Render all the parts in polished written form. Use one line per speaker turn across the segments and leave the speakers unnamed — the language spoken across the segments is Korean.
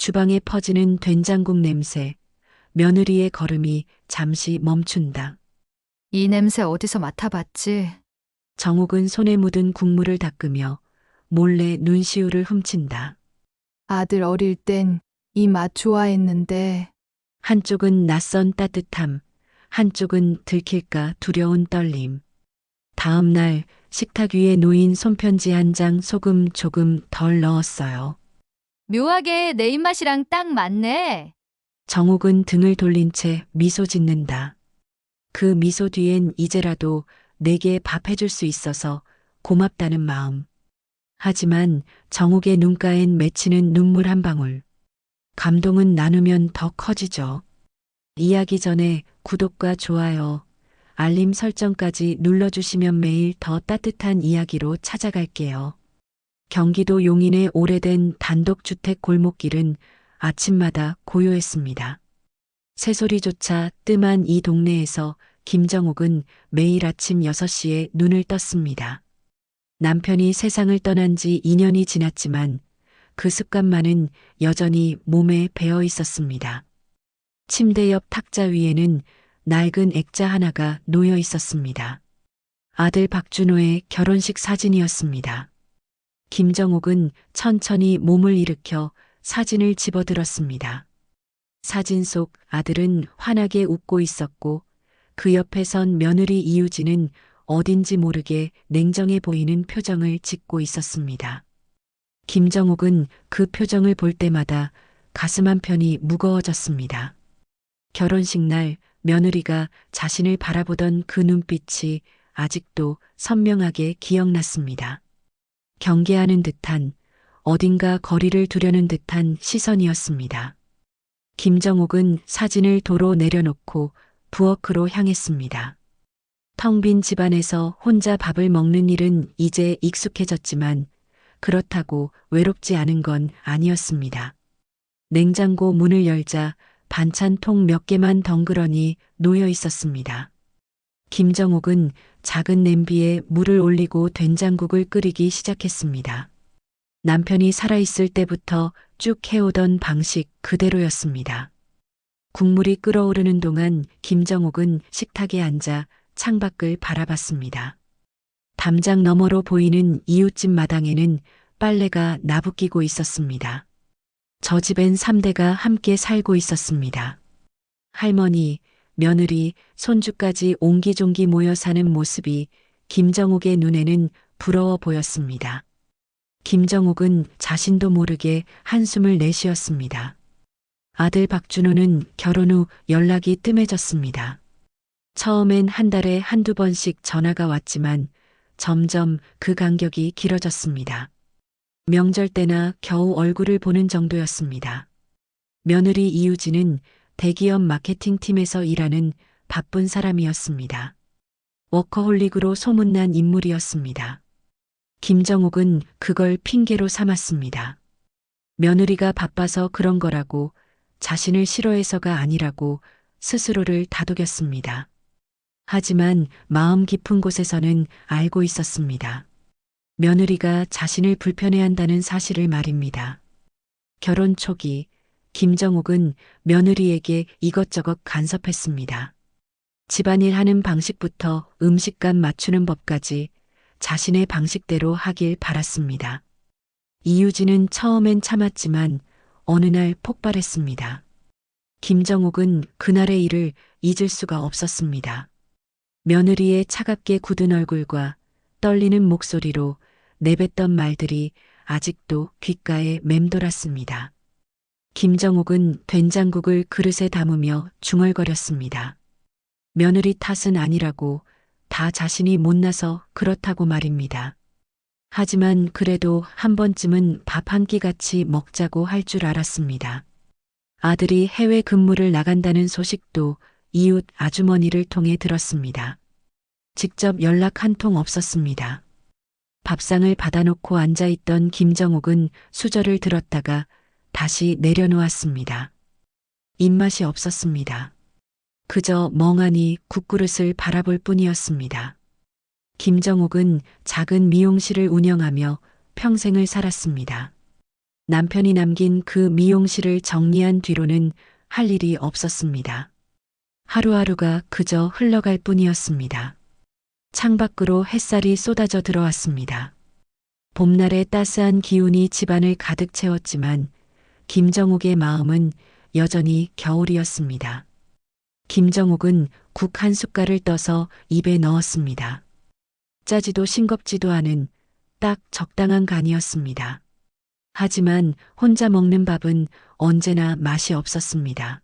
주방에 퍼지는 된장국 냄새, 며느리의 걸음이 잠시 멈춘다.
이 냄새 어디서 맡아봤지?
정욱은 손에 묻은 국물을 닦으며 몰래 눈시울을 훔친다.
아들 어릴 땐 이 맛 좋아했는데
한쪽은 낯선 따뜻함, 한쪽은 들킬까 두려운 떨림. 다음 날 식탁 위에 놓인 손편지 한 장 소금 조금 덜 넣었어요.
묘하게 내 입맛이랑 딱 맞네.
정욱은 등을 돌린 채 미소 짓는다. 그 미소 뒤엔 이제라도 내게 밥 해줄 수 있어서 고맙다는 마음. 하지만 정욱의 눈가엔 맺히는 눈물 한 방울. 감동은 나누면 더 커지죠. 이야기 전에 구독과 좋아요, 알림 설정까지 눌러주시면 매일 더 따뜻한 이야기로 찾아갈게요. 경기도 용인의 오래된 단독주택 골목길은 아침마다 고요했습니다. 새소리조차 뜸한 이 동네에서 김정옥은 매일 아침 6시에 눈을 떴습니다. 남편이 세상을 떠난 지 2년이 지났지만 그 습관만은 여전히 몸에 배어 있었습니다. 침대 옆 탁자 위에는 낡은 액자 하나가 놓여 있었습니다. 아들 박준호의 결혼식 사진이었습니다. 김정옥은 천천히 몸을 일으켜 사진을 집어들었습니다. 사진 속 아들은 환하게 웃고 있었고 그 옆에 선 며느리 이유진은 어딘지 모르게 냉정해 보이는 표정을 짓고 있었습니다. 김정옥은 그 표정을 볼 때마다 가슴 한편이 무거워졌습니다. 결혼식 날 며느리가 자신을 바라보던 그 눈빛이 아직도 선명하게 기억났습니다. 경계하는 듯한, 어딘가 거리를 두려는 듯한 시선이었습니다. 김정옥은 사진을 도로 내려놓고 부엌으로 향했습니다. 텅 빈 집안에서 혼자 밥을 먹는 일은 이제 익숙해졌지만 그렇다고 외롭지 않은 건 아니었습니다. 냉장고 문을 열자 반찬통 몇 개만 덩그러니 놓여 있었습니다. 김정옥은 작은 냄비에 물을 올리고 된장국을 끓이기 시작했습니다. 남편이 살아있을 때부터 쭉 해오던 방식 그대로였습니다. 국물이 끓어오르는 동안 김정옥은 식탁에 앉아 창밖을 바라봤습니다. 담장 너머로 보이는 이웃집 마당에는 빨래가 나부끼고 있었습니다. 저 집엔 3대가 함께 살고 있었습니다. 할머니, 며느리, 손주까지 옹기종기 모여 사는 모습이 김정옥의 눈에는 부러워 보였습니다. 김정옥은 자신도 모르게 한숨을 내쉬었습니다. 아들 박준호는 결혼 후 연락이 뜸해졌습니다. 처음엔 한 달에 한두 번씩 전화가 왔지만 점점 그 간격이 길어졌습니다. 명절 때나 겨우 얼굴을 보는 정도였습니다. 며느리 이유진은 대기업 마케팅팀에서 일하는 바쁜 사람이었습니다. 워커홀릭으로 소문난 인물이었습니다. 김정옥은 그걸 핑계로 삼았습니다. 며느리가 바빠서 그런 거라고, 자신을 싫어해서가 아니라고 스스로를 다독였습니다. 하지만 마음 깊은 곳에서는 알고 있었습니다. 며느리가 자신을 불편해한다는 사실을 말입니다. 결혼 초기 김정옥은 며느리에게 이것저것 간섭했습니다. 집안일 하는 방식부터 음식값 맞추는 법까지 자신의 방식대로 하길 바랐습니다. 이유진은 처음엔 참았지만 어느 날 폭발했습니다. 김정옥은 그날의 일을 잊을 수가 없었습니다. 며느리의 차갑게 굳은 얼굴과 떨리는 목소리로 내뱉던 말들이 아직도 귓가에 맴돌았습니다. 김정옥은 된장국을 그릇에 담으며 중얼거렸습니다. 며느리 탓은 아니라고, 다 자신이 못나서 그렇다고 말입니다. 하지만 그래도 한 번쯤은 밥 한 끼 같이 먹자고 할 줄 알았습니다. 아들이 해외 근무를 나간다는 소식도 이웃 아주머니를 통해 들었습니다. 직접 연락 한 통 없었습니다. 밥상을 받아놓고 앉아있던 김정옥은 수저를 들었다가 다시 내려놓았습니다. 입맛이 없었습니다. 그저 멍하니 국그릇을 바라볼 뿐이었습니다. 김정옥은 작은 미용실을 운영하며 평생을 살았습니다. 남편이 남긴 그 미용실을 정리한 뒤로는 할 일이 없었습니다. 하루하루가 그저 흘러갈 뿐이었습니다. 창밖으로 햇살이 쏟아져 들어왔습니다. 봄날의 따스한 기운이 집안을 가득 채웠지만 김정옥의 마음은 여전히 겨울이었습니다. 김정옥은 국 한 숟갈을 떠서 입에 넣었습니다. 짜지도 싱겁지도 않은 딱 적당한 간이었습니다. 하지만 혼자 먹는 밥은 언제나 맛이 없었습니다.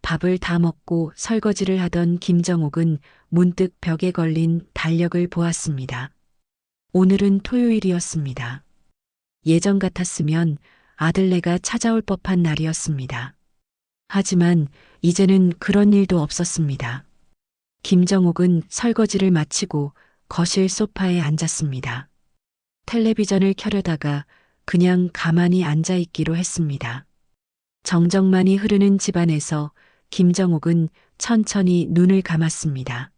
밥을 다 먹고 설거지를 하던 김정옥은 문득 벽에 걸린 달력을 보았습니다. 오늘은 토요일이었습니다. 예전 같았으면 아들네가 찾아올 법한 날이었습니다. 하지만 이제는 그런 일도 없었습니다. 김정옥은 설거지를 마치고 거실 소파에 앉았습니다. 텔레비전을 켜려다가 그냥 가만히 앉아 있기로 했습니다. 정적만이 흐르는 집안에서 김정옥은 천천히 눈을 감았습니다.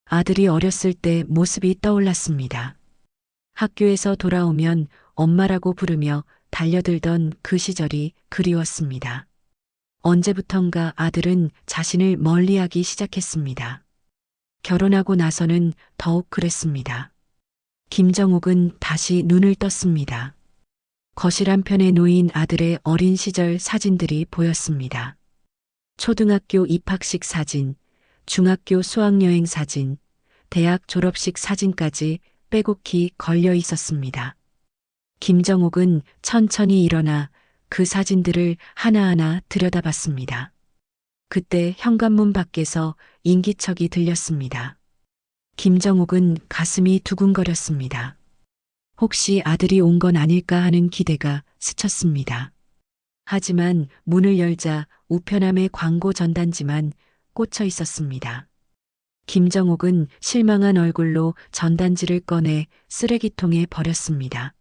아들이 어렸을 때 모습이 떠올랐습니다. 학교에서 돌아오면 엄마라고 부르며 달려들던 그 시절이 그리웠습니다. 언제부턴가 아들은 자신을 멀리하기 시작했습니다. 결혼하고 나서는 더욱 그랬습니다. 김정옥은 다시 눈을 떴습니다. 거실 한편에 놓인 아들의 어린 시절 사진들이 보였습니다. 초등학교 입학식 사진, 중학교 수학여행 사진, 대학 졸업식 사진까지 빼곡히 걸려 있었습니다. 김정옥은 천천히 일어나 그 사진들을 하나하나 들여다봤습니다. 그때 현관문 밖에서 인기척이 들렸습니다. 김정옥은 가슴이 두근거렸습니다. 혹시 아들이 온 건 아닐까 하는 기대가 스쳤습니다. 하지만 문을 열자 우편함의 광고 전단지만 꽂혀 있었습니다. 김정옥은 실망한 얼굴로 전단지를 꺼내 쓰레기통에 버렸습니다.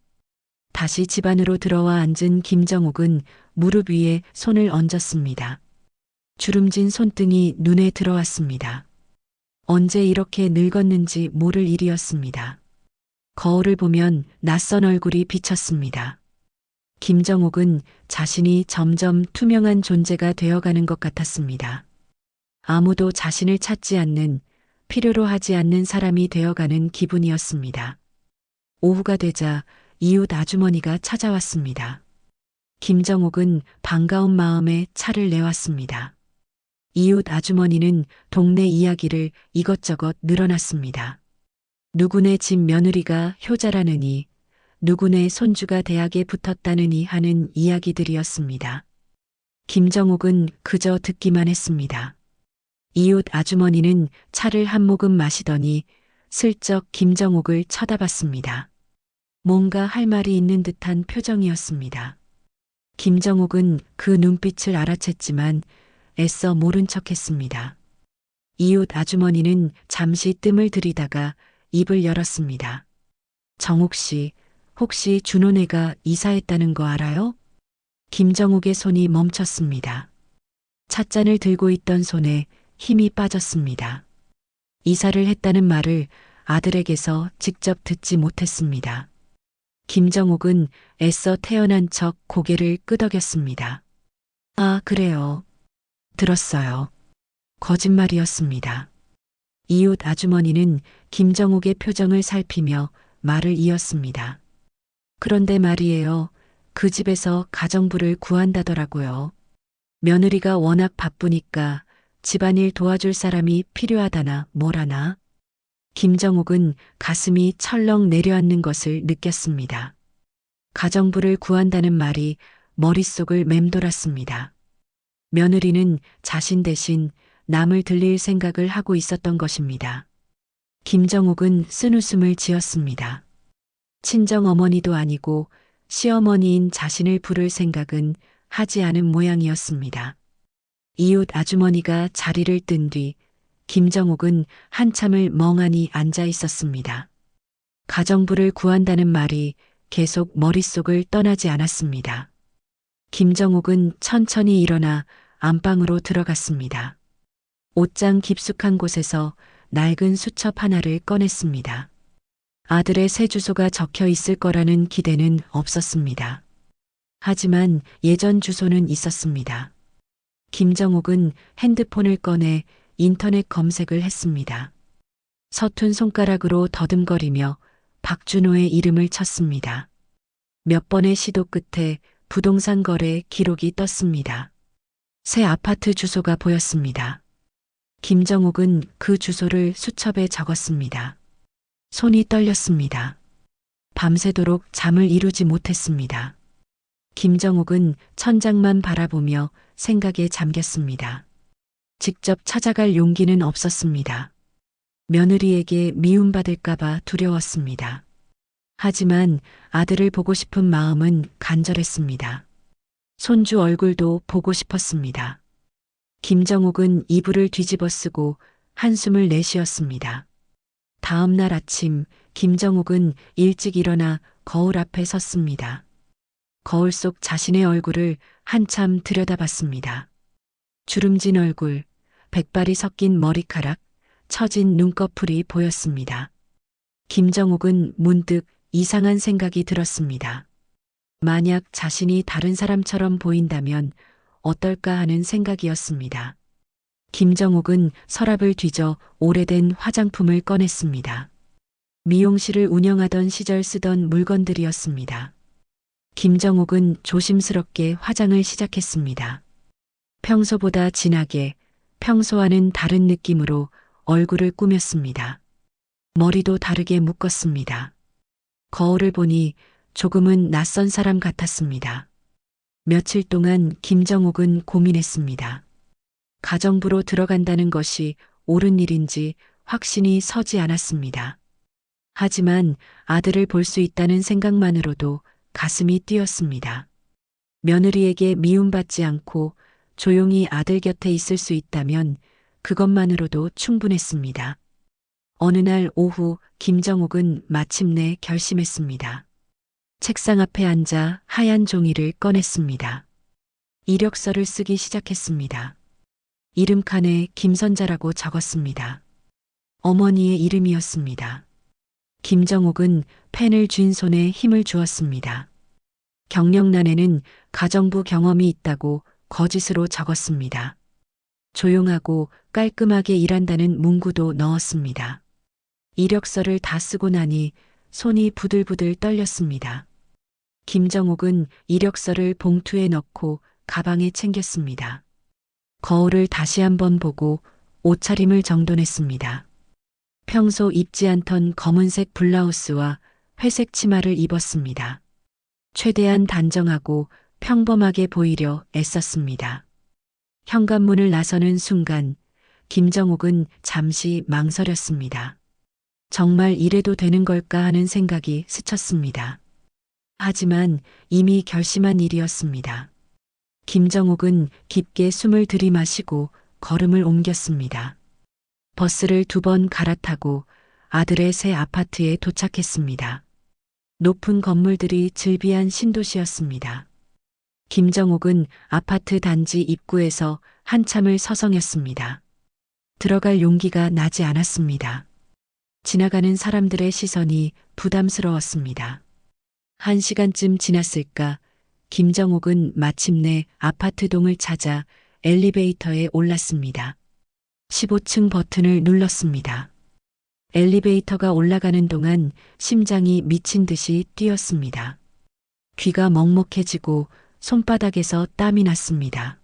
다시 집 안으로 들어와 앉은 김정옥은 무릎 위에 손을 얹었습니다. 주름진 손등이 눈에 들어왔습니다. 언제 이렇게 늙었는지 모를 일이었습니다. 거울을 보면 낯선 얼굴이 비쳤습니다. 김정옥은 자신이 점점 투명한 존재가 되어가는 것 같았습니다. 아무도 자신을 찾지 않는, 필요로 하지 않는 사람이 되어가는 기분이었습니다. 오후가 되자 이웃 아주머니가 찾아왔습니다. 김정옥은 반가운 마음에 차를 내왔습니다. 이웃 아주머니는 동네 이야기를 이것저것 늘어놨습니다. 누구네 집 며느리가 효자라느니, 누구네 손주가 대학에 붙었다느니 하는 이야기들이었습니다. 김정옥은 그저 듣기만 했습니다. 이웃 아주머니는 차를 한 모금 마시더니 슬쩍 김정옥을 쳐다봤습니다. 뭔가 할 말이 있는 듯한 표정이었습니다. 김정옥은 그 눈빛을 알아챘지만 애써 모른 척했습니다. 이웃 아주머니는 잠시 뜸을 들이다가 입을 열었습니다. 정옥 씨, 혹시 준호네가 이사했다는 거 알아요? 김정옥의 손이 멈췄습니다. 찻잔을 들고 있던 손에 힘이 빠졌습니다. 이사를 했다는 말을 아들에게서 직접 듣지 못했습니다. 김정옥은 애써 태어난 척 고개를 끄덕였습니다. 아, 그래요. 들었어요. 거짓말이었습니다. 이웃 아주머니는 김정옥의 표정을 살피며 말을 이었습니다. 그런데 말이에요. 그 집에서 가정부를 구한다더라고요. 며느리가 워낙 바쁘니까 집안일 도와줄 사람이 필요하다나 뭐라나. 김정옥은 가슴이 철렁 내려앉는 것을 느꼈습니다. 가정부를 구한다는 말이 머릿속을 맴돌았습니다. 며느리는 자신 대신 남을 들릴 생각을 하고 있었던 것입니다. 김정옥은 쓴웃음을 지었습니다. 친정 어머니도 아니고 시어머니인 자신을 부를 생각은 하지 않은 모양이었습니다. 이웃 아주머니가 자리를 뜬 뒤 김정옥은 한참을 멍하니 앉아 있었습니다. 가정부를 구한다는 말이 계속 머릿속을 떠나지 않았습니다. 김정옥은 천천히 일어나 안방으로 들어갔습니다. 옷장 깊숙한 곳에서 낡은 수첩 하나를 꺼냈습니다. 아들의 새 주소가 적혀 있을 거라는 기대는 없었습니다. 하지만 예전 주소는 있었습니다. 김정옥은 핸드폰을 꺼내 인터넷 검색을 했습니다. 서툰 손가락으로 더듬거리며 박준호의 이름을 쳤습니다. 몇 번의 시도 끝에 부동산 거래 기록이 떴습니다. 새 아파트 주소가 보였습니다. 김정옥은 그 주소를 수첩에 적었습니다. 손이 떨렸습니다. 밤새도록 잠을 이루지 못했습니다. 김정옥은 천장만 바라보며 생각에 잠겼습니다. 직접 찾아갈 용기는 없었습니다. 며느리에게 미움받을까봐 두려웠습니다. 하지만 아들을 보고 싶은 마음은 간절했습니다. 손주 얼굴도 보고 싶었습니다. 김정옥은 이불을 뒤집어 쓰고 한숨을 내쉬었습니다. 다음 날 아침 김정옥은 일찍 일어나 거울 앞에 섰습니다. 거울 속 자신의 얼굴을 한참 들여다봤습니다. 주름진 얼굴, 백발이 섞인 머리카락, 처진 눈꺼풀이 보였습니다. 김정옥은 문득 이상한 생각이 들었습니다. 만약 자신이 다른 사람처럼 보인다면 어떨까 하는 생각이었습니다. 김정옥은 서랍을 뒤져 오래된 화장품을 꺼냈습니다. 미용실을 운영하던 시절 쓰던 물건들이었습니다. 김정옥은 조심스럽게 화장을 시작했습니다. 평소보다 진하게, 평소와는 다른 느낌으로 얼굴을 꾸몄습니다. 머리도 다르게 묶었습니다. 거울을 보니 조금은 낯선 사람 같았습니다. 며칠 동안 김정옥은 고민했습니다. 가정부로 들어간다는 것이 옳은 일인지 확신이 서지 않았습니다. 하지만 아들을 볼 수 있다는 생각만으로도 가슴이 뛰었습니다. 며느리에게 미움받지 않고 조용히 아들 곁에 있을 수 있다면 그것만으로도 충분했습니다. 어느 날 오후 김정옥은 마침내 결심했습니다. 책상 앞에 앉아 하얀 종이를 꺼냈습니다. 이력서를 쓰기 시작했습니다. 이름칸에 김선자라고 적었습니다. 어머니의 이름이었습니다. 김정옥은 펜을 쥔 손에 힘을 주었습니다. 경력란에는 가정부 경험이 있다고 거짓으로 적었습니다. 조용하고 깔끔하게 일한다는 문구도 넣었습니다. 이력서를 다 쓰고 나니 손이 부들부들 떨렸습니다. 김정옥은 이력서를 봉투에 넣고 가방에 챙겼습니다. 거울을 다시 한번 보고 옷차림을 정돈했습니다. 평소 입지 않던 검은색 블라우스와 회색 치마를 입었습니다. 최대한 단정하고 평범하게 보이려 애썼습니다. 현관문을 나서는 순간 김정옥은 잠시 망설였습니다. 정말 이래도 되는 걸까 하는 생각이 스쳤습니다. 하지만 이미 결심한 일이었습니다. 김정옥은 깊게 숨을 들이마시고 걸음을 옮겼습니다. 버스를 2번 갈아타고 아들의 새 아파트에 도착했습니다. 높은 건물들이 즐비한 신도시였습니다. 김정옥은 아파트 단지 입구에서 한참을 서성였습니다. 들어갈 용기가 나지 않았습니다. 지나가는 사람들의 시선이 부담스러웠습니다. 1시간쯤 지났을까 김정옥은 마침내 아파트 동을 찾아 엘리베이터에 올랐습니다. 15층 버튼을 눌렀습니다. 엘리베이터가 올라가는 동안 심장이 미친 듯이 뛰었습니다. 귀가 먹먹해지고 손바닥에서 땀이 났습니다.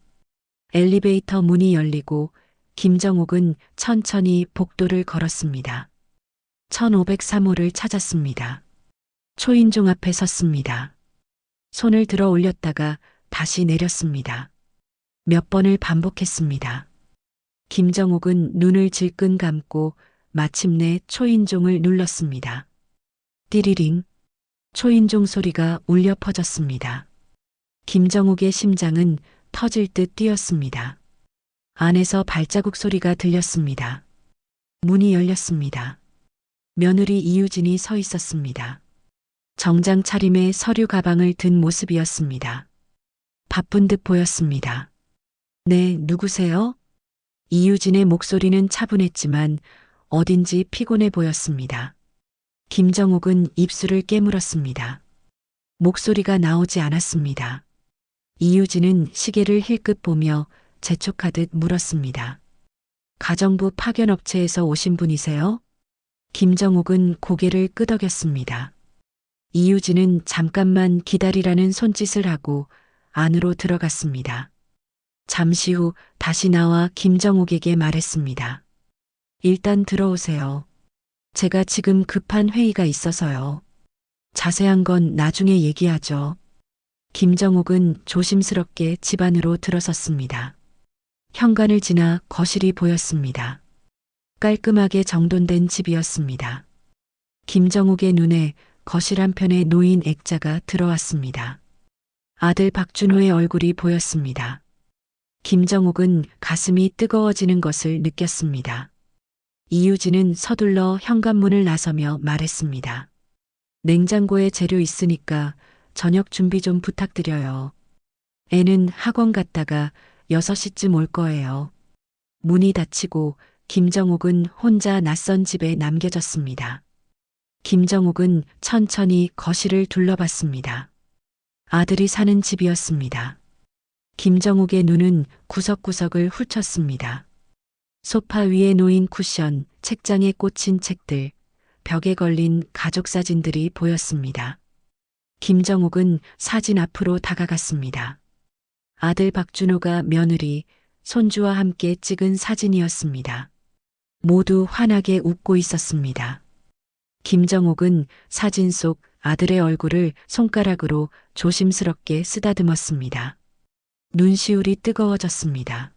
엘리베이터 문이 열리고 김정옥은 천천히 복도를 걸었습니다. 1503호를 찾았습니다. 초인종 앞에 섰습니다. 손을 들어 올렸다가 다시 내렸습니다. 몇 번을 반복했습니다. 김정옥은 눈을 질끈 감고 마침내 초인종을 눌렀습니다. 띠리링. 초인종 소리가 울려 퍼졌습니다. 김정옥의 심장은 터질 듯 뛰었습니다. 안에서 발자국 소리가 들렸습니다. 문이 열렸습니다. 며느리 이유진이 서 있었습니다. 정장 차림에 서류 가방을 든 모습이었습니다. 바쁜 듯 보였습니다. 네, 누구세요? 이유진의 목소리는 차분했지만 어딘지 피곤해 보였습니다. 김정옥은 입술을 깨물었습니다. 목소리가 나오지 않았습니다. 이유진은 시계를 힐끗 보며 재촉하듯 물었습니다. 가정부 파견업체에서 오신 분이세요? 김정욱은 고개를 끄덕였습니다. 이유진은 잠깐만 기다리라는 손짓을 하고 안으로 들어갔습니다. 잠시 후 다시 나와 김정욱에게 말했습니다. 일단 들어오세요. 제가 지금 급한 회의가 있어서요. 자세한 건 나중에 얘기하죠. 김정욱은 조심스럽게 집 안으로 들어섰습니다. 현관을 지나 거실이 보였습니다. 깔끔하게 정돈된 집이었습니다. 김정욱의 눈에 거실 한편에 놓인 액자가 들어왔습니다. 아들 박준호의 얼굴이 보였습니다. 김정욱은 가슴이 뜨거워지는 것을 느꼈습니다. 이유진은 서둘러 현관문을 나서며 말했습니다. 냉장고에 재료 있으니까 저녁 준비 좀 부탁드려요. 애는 학원 갔다가 6시쯤 올 거예요. 문이 닫히고 김정욱은 혼자 낯선 집에 남겨졌습니다. 김정욱은 천천히 거실을 둘러봤습니다. 아들이 사는 집이었습니다. 김정욱의 눈은 구석구석을 훑었습니다. 소파 위에 놓인 쿠션, 책장에 꽂힌 책들, 벽에 걸린 가족 사진들이 보였습니다. 김정욱은 사진 앞으로 다가갔습니다. 아들 박준호가 며느리, 손주와 함께 찍은 사진이었습니다. 모두 환하게 웃고 있었습니다. 김정욱은 사진 속 아들의 얼굴을 손가락으로 조심스럽게 쓰다듬었습니다. 눈시울이 뜨거워졌습니다.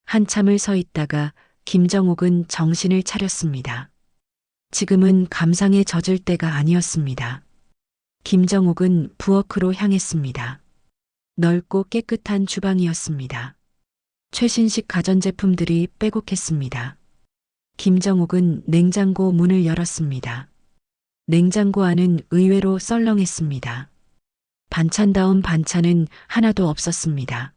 한참을 서 있다가 김정욱은 정신을 차렸습니다. 지금은 감상에 젖을 때가 아니었습니다. 김정욱은 부엌으로 향했습니다. 넓고 깨끗한 주방이었습니다. 최신식 가전제품들이 빼곡했습니다. 김정욱은 냉장고 문을 열었습니다. 냉장고 안은 의외로 썰렁했습니다. 반찬다운 반찬은 하나도 없었습니다.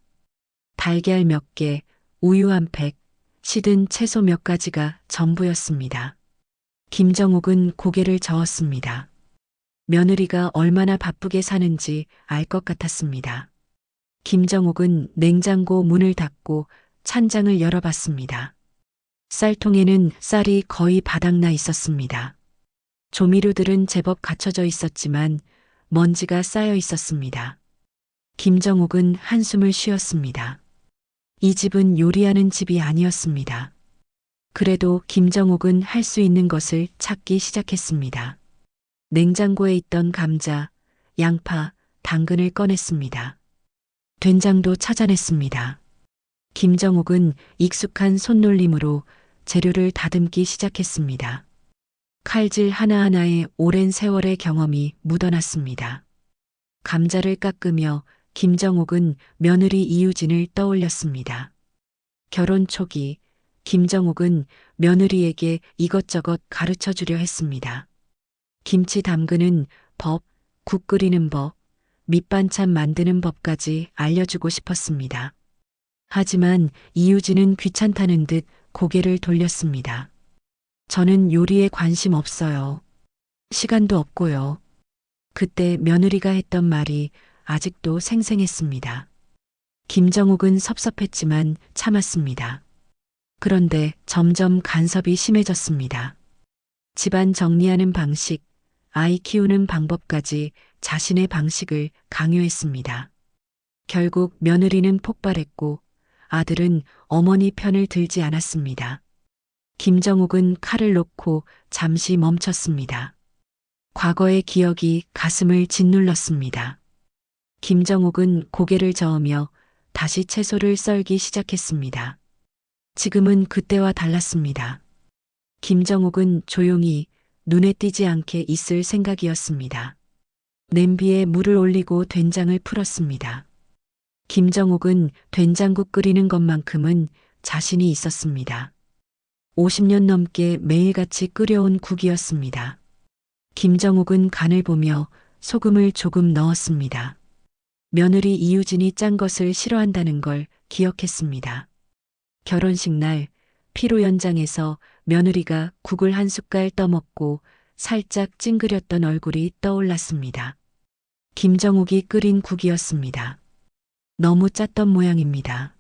달걀 몇 개, 우유 한 팩, 시든 채소 몇 가지가 전부였습니다. 김정욱은 고개를 저었습니다. 며느리가 얼마나 바쁘게 사는지 알 것 같았습니다. 김정욱은 냉장고 문을 닫고 찬장을 열어봤습니다. 쌀통에는 쌀이 거의 바닥나 있었습니다. 조미료들은 제법 갖춰져 있었지만 먼지가 쌓여 있었습니다. 김정욱은 한숨을 쉬었습니다. 이 집은 요리하는 집이 아니었습니다. 그래도 김정욱은 할 수 있는 것을 찾기 시작했습니다. 냉장고에 있던 감자, 양파, 당근을 꺼냈습니다. 된장도 찾아냈습니다. 김정욱은 익숙한 손놀림으로 재료를 다듬기 시작했습니다. 칼질 하나하나에 오랜 세월의 경험이 묻어났습니다. 감자를 깎으며 김정욱은 며느리 이유진을 떠올렸습니다. 결혼 초기 김정욱은 며느리에게 이것저것 가르쳐 주려 했습니다. 김치 담그는 법, 국 끓이는 법, 밑반찬 만드는 법까지 알려주고 싶었습니다. 하지만 이유진은 귀찮다는 듯 고개를 돌렸습니다. 저는 요리에 관심 없어요. 시간도 없고요. 그때 며느리가 했던 말이 아직도 생생했습니다. 김정욱은 섭섭했지만 참았습니다. 그런데 점점 간섭이 심해졌습니다. 집안 정리하는 방식, 아이 키우는 방법까지 자신의 방식을 강요했습니다. 결국 며느리는 폭발했고 아들은 어머니 편을 들지 않았습니다. 김정욱은 칼을 놓고 잠시 멈췄습니다. 과거의 기억이 가슴을 짓눌렀습니다. 김정욱은 고개를 저으며 다시 채소를 썰기 시작했습니다. 지금은 그때와 달랐습니다. 김정욱은 조용히 눈에 띄지 않게 있을 생각이었습니다. 냄비에 물을 올리고 된장을 풀었습니다. 김정욱은 된장국 끓이는 것만큼은 자신이 있었습니다. 50년 넘게 매일같이 끓여온 국이었습니다. 김정욱은 간을 보며 소금을 조금 넣었습니다. 며느리 이유진이 짠 것을 싫어한다는 걸 기억했습니다. 결혼식 날 피로 연장에서 며느리가 국을 한 숟갈 떠먹고 살짝 찡그렸던 얼굴이 떠올랐습니다. 김정욱이 끓인 국이었습니다. 너무 짰던 모양입니다.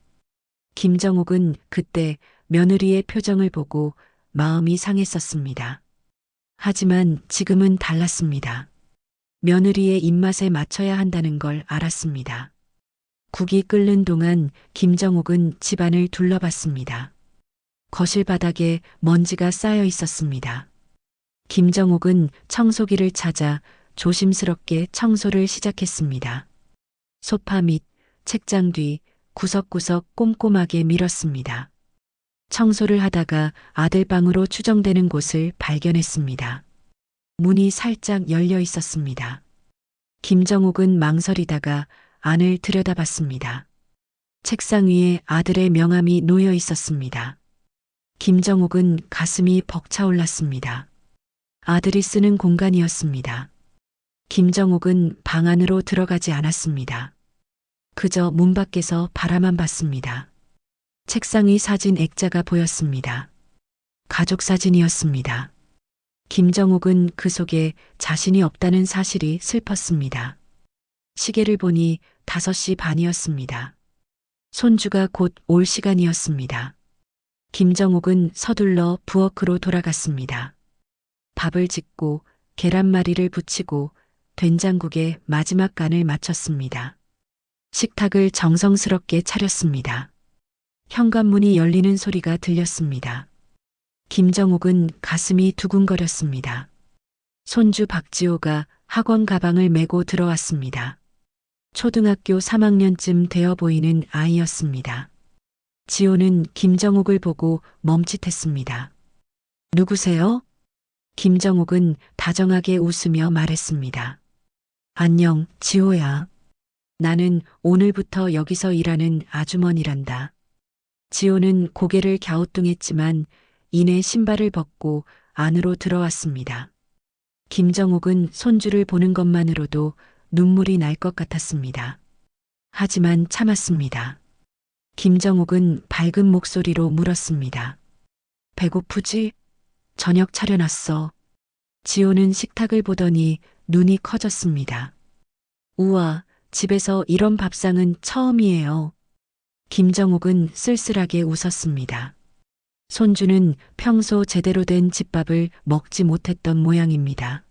김정옥은 그때 며느리의 표정을 보고 마음이 상했었습니다. 하지만 지금은 달랐습니다. 며느리의 입맛에 맞춰야 한다는 걸 알았습니다. 국이 끓는 동안 김정옥은 집안을 둘러봤습니다. 거실 바닥에 먼지가 쌓여 있었습니다. 김정옥은 청소기를 찾아 조심스럽게 청소를 시작했습니다. 소파 밑, 책장 뒤, 구석구석 꼼꼼하게 밀었습니다. 청소를 하다가 아들 방으로 추정되는 곳을 발견했습니다. 문이 살짝 열려 있었습니다. 김정옥은 망설이다가 안을 들여다봤습니다. 책상 위에 아들의 명함이 놓여 있었습니다. 김정옥은 가슴이 벅차올랐습니다. 아들이 쓰는 공간이었습니다. 김정옥은 방 안으로 들어가지 않았습니다. 그저 문 밖에서 바라만 봤습니다. 책상 위 사진 액자가 보였습니다. 가족 사진이었습니다. 김정옥은 그 속에 자신이 없다는 사실이 슬펐습니다. 시계를 보니 5시 반이었습니다. 손주가 곧 올 시간이었습니다. 김정옥은 서둘러 부엌으로 돌아갔습니다. 밥을 짓고 계란말이를 부치고 된장국에 마지막 간을 맞췄습니다. 식탁을 정성스럽게 차렸습니다. 현관문이 열리는 소리가 들렸습니다. 김정옥은 가슴이 두근거렸습니다. 손주 박지호가 학원 가방을 메고 들어왔습니다. 초등학교 3학년쯤 되어 보이는 아이였습니다. 지호는 김정옥을 보고 멈칫했습니다. 누구세요? 김정옥은 다정하게 웃으며 말했습니다. 안녕, 지호야. 나는 오늘부터 여기서 일하는 아주머니란다. 지호는 고개를 갸우뚱했지만 이내 신발을 벗고 안으로 들어왔습니다. 김정옥은 손주를 보는 것만으로도 눈물이 날 것 같았습니다. 하지만 참았습니다. 김정옥은 밝은 목소리로 물었습니다. 배고프지? 저녁 차려놨어. 지호는 식탁을 보더니 눈이 커졌습니다. 우와, 집에서 이런 밥상은 처음이에요. 김정옥은 쓸쓸하게 웃었습니다. 손주는 평소 제대로 된 집밥을 먹지 못했던 모양입니다.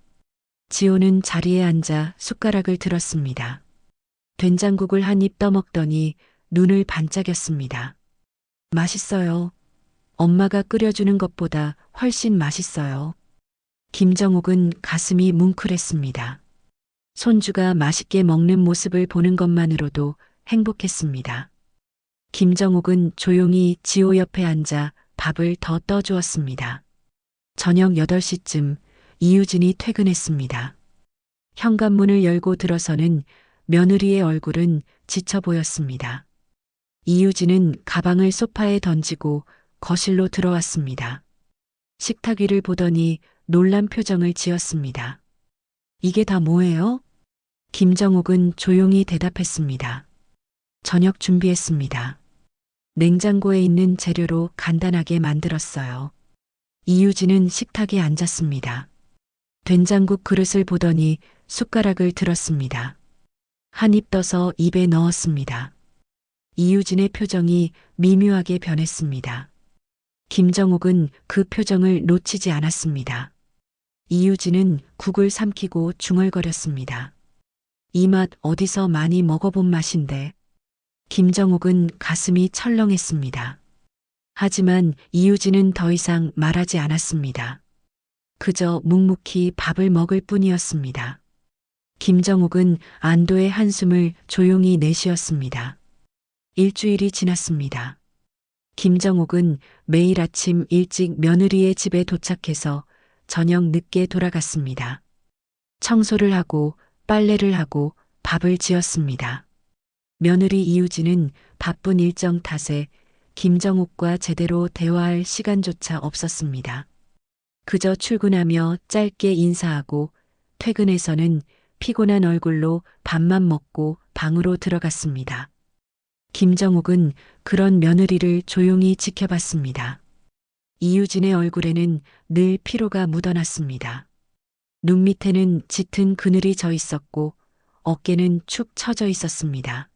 지호는 자리에 앉아 숟가락을 들었습니다. 된장국을 한 입 떠먹더니 눈을 반짝였습니다. 맛있어요. 엄마가 끓여주는 것보다 훨씬 맛있어요. 김정옥은 가슴이 뭉클했습니다. 손주가 맛있게 먹는 모습을 보는 것만으로도 행복했습니다. 김정옥은 조용히 지호 옆에 앉아 밥을 더 떠주었습니다. 저녁 8시쯤 이유진이 퇴근했습니다. 현관문을 열고 들어서는 며느리의 얼굴은 지쳐 보였습니다. 이유진은 가방을 소파에 던지고 거실로 들어왔습니다. 식탁 위를 보더니 놀란 표정을 지었습니다. 이게 다 뭐예요? 김정옥은 조용히 대답했습니다. 저녁 준비했습니다. 냉장고에 있는 재료로 간단하게 만들었어요. 이유진은 식탁에 앉았습니다. 된장국 그릇을 보더니 숟가락을 들었습니다. 한 입 떠서 입에 넣었습니다. 이유진의 표정이 미묘하게 변했습니다. 김정옥은 그 표정을 놓치지 않았습니다. 이유진은 국을 삼키고 중얼거렸습니다. 이 맛 어디서 많이 먹어본 맛인데. 김정옥은 가슴이 철렁했습니다. 하지만 이유진은 더 이상 말하지 않았습니다. 그저 묵묵히 밥을 먹을 뿐이었습니다. 김정옥은 안도의 한숨을 조용히 내쉬었습니다. 일주일이 지났습니다. 김정옥은 매일 아침 일찍 며느리의 집에 도착해서 저녁 늦게 돌아갔습니다. 청소를 하고 빨래를 하고 밥을 지었습니다. 며느리 이유진은 바쁜 일정 탓에 김정옥과 제대로 대화할 시간조차 없었습니다. 그저 출근하며 짧게 인사하고 퇴근해서는 피곤한 얼굴로 밥만 먹고 방으로 들어갔습니다. 김정옥은 그런 며느리를 조용히 지켜봤습니다. 이유진의 얼굴에는 늘 피로가 묻어났습니다. 눈 밑에는 짙은 그늘이 져 있었고 어깨는 축 처져 있었습니다.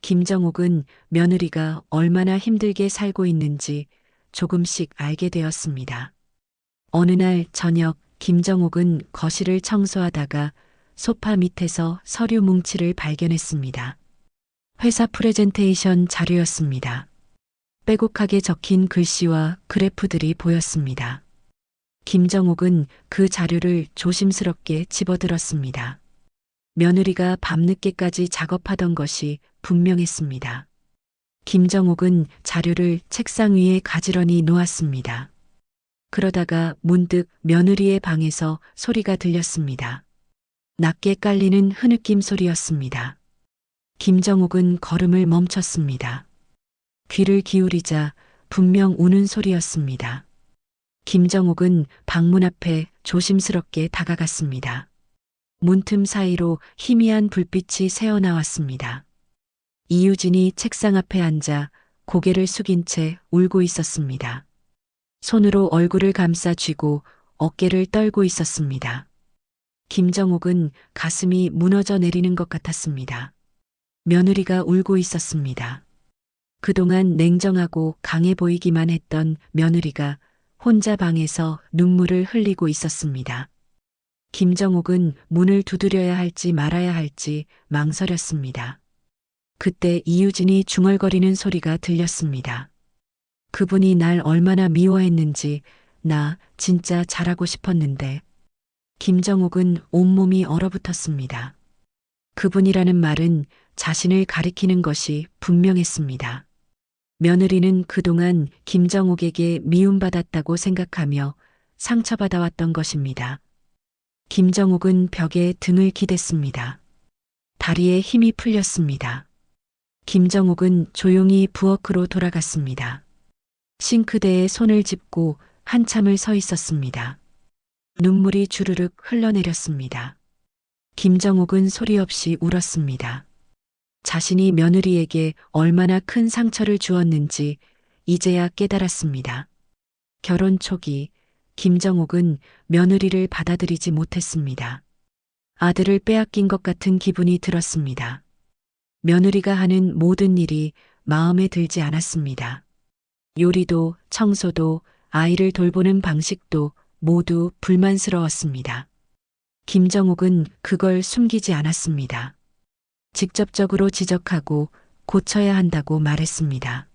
김정옥은 며느리가 얼마나 힘들게 살고 있는지 조금씩 알게 되었습니다. 어느 날 저녁 김정옥은 거실을 청소하다가 소파 밑에서 서류 뭉치를 발견했습니다. 회사 프레젠테이션 자료였습니다. 빼곡하게 적힌 글씨와 그래프들이 보였습니다. 김정옥은 그 자료를 조심스럽게 집어들었습니다. 며느리가 밤늦게까지 작업하던 것이 분명했습니다. 김정옥은 자료를 책상 위에 가지런히 놓았습니다. 그러다가 문득 며느리의 방에서 소리가 들렸습니다. 낮게 깔리는 흐느낌 소리였습니다. 김정옥은 걸음을 멈췄습니다. 귀를 기울이자 분명 우는 소리였습니다. 김정옥은 방문 앞에 조심스럽게 다가갔습니다. 문틈 사이로 희미한 불빛이 새어나왔습니다. 이유진이 책상 앞에 앉아 고개를 숙인 채 울고 있었습니다. 손으로 얼굴을 감싸 쥐고 어깨를 떨고 있었습니다. 김정옥은 가슴이 무너져 내리는 것 같았습니다. 며느리가 울고 있었습니다. 그동안 냉정하고 강해 보이기만 했던 며느리가 혼자 방에서 눈물을 흘리고 있었습니다. 김정옥은 문을 두드려야 할지 말아야 할지 망설였습니다. 그때 이유진이 중얼거리는 소리가 들렸습니다. 그분이 날 얼마나 미워했는지 나 진짜 잘하고 싶었는데. 김정옥은 온몸이 얼어붙었습니다. 그분이라는 말은 자신을 가리키는 것이 분명했습니다. 며느리는 그동안 김정옥에게 미움받았다고 생각하며 상처받아왔던 것입니다. 김정옥은 벽에 등을 기댔습니다. 다리에 힘이 풀렸습니다. 김정옥은 조용히 부엌으로 돌아갔습니다. 싱크대에 손을 짚고 한참을 서 있었습니다. 눈물이 주르륵 흘러내렸습니다. 김정옥은 소리 없이 울었습니다. 자신이 며느리에게 얼마나 큰 상처를 주었는지 이제야 깨달았습니다. 결혼 초기 김정옥은 며느리를 받아들이지 못했습니다. 아들을 빼앗긴 것 같은 기분이 들었습니다. 며느리가 하는 모든 일이 마음에 들지 않았습니다. 요리도 청소도 아이를 돌보는 방식도 모두 불만스러웠습니다. 김정옥은 그걸 숨기지 않았습니다. 직접적으로 지적하고 고쳐야 한다고 말했습니다.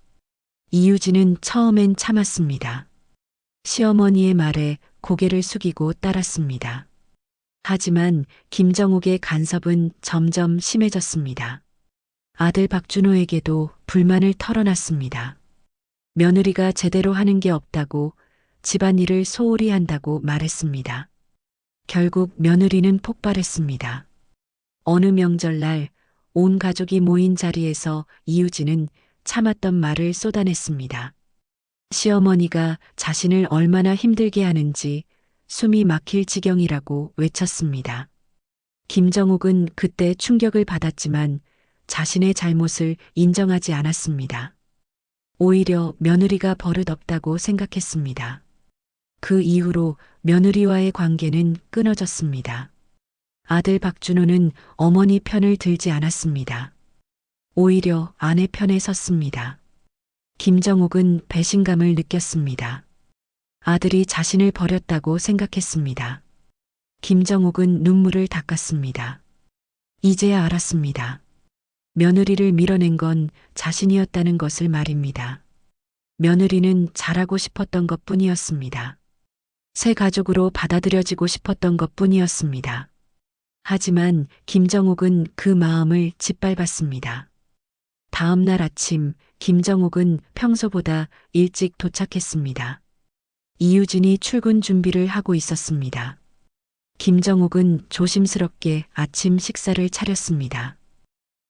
이유진은 처음엔 참았습니다. 시어머니의 말에 고개를 숙이고 따랐습니다. 하지만 김정옥의 간섭은 점점 심해졌습니다. 아들 박준호에게도 불만을 털어놨습니다. 며느리가 제대로 하는 게 없다고 집안일을 소홀히 한다고 말했습니다. 결국 며느리는 폭발했습니다. 어느 명절날 온 가족이 모인 자리에서 이유진은 참았던 말을 쏟아냈습니다. 시어머니가 자신을 얼마나 힘들게 하는지 숨이 막힐 지경이라고 외쳤습니다. 김정옥은 그때 충격을 받았지만 자신의 잘못을 인정하지 않았습니다. 오히려 며느리가 버릇없다고 생각했습니다. 그 이후로 며느리와의 관계는 끊어졌습니다. 아들 박준호는 어머니 편을 들지 않았습니다. 오히려 아내 편에 섰습니다. 김정옥은 배신감을 느꼈습니다. 아들이 자신을 버렸다고 생각했습니다. 김정옥은 눈물을 닦았습니다. 이제야 알았습니다. 며느리를 밀어낸 건 자신이었다는 것을 말입니다. 며느리는 잘하고 싶었던 것뿐이었습니다. 새 가족으로 받아들여지고 싶었던 것뿐이었습니다. 하지만 김정옥은 그 마음을 짓밟았습니다. 다음 날 아침 김정옥은 평소보다 일찍 도착했습니다. 이유진이 출근 준비를 하고 있었습니다. 김정옥은 조심스럽게 아침 식사를 차렸습니다.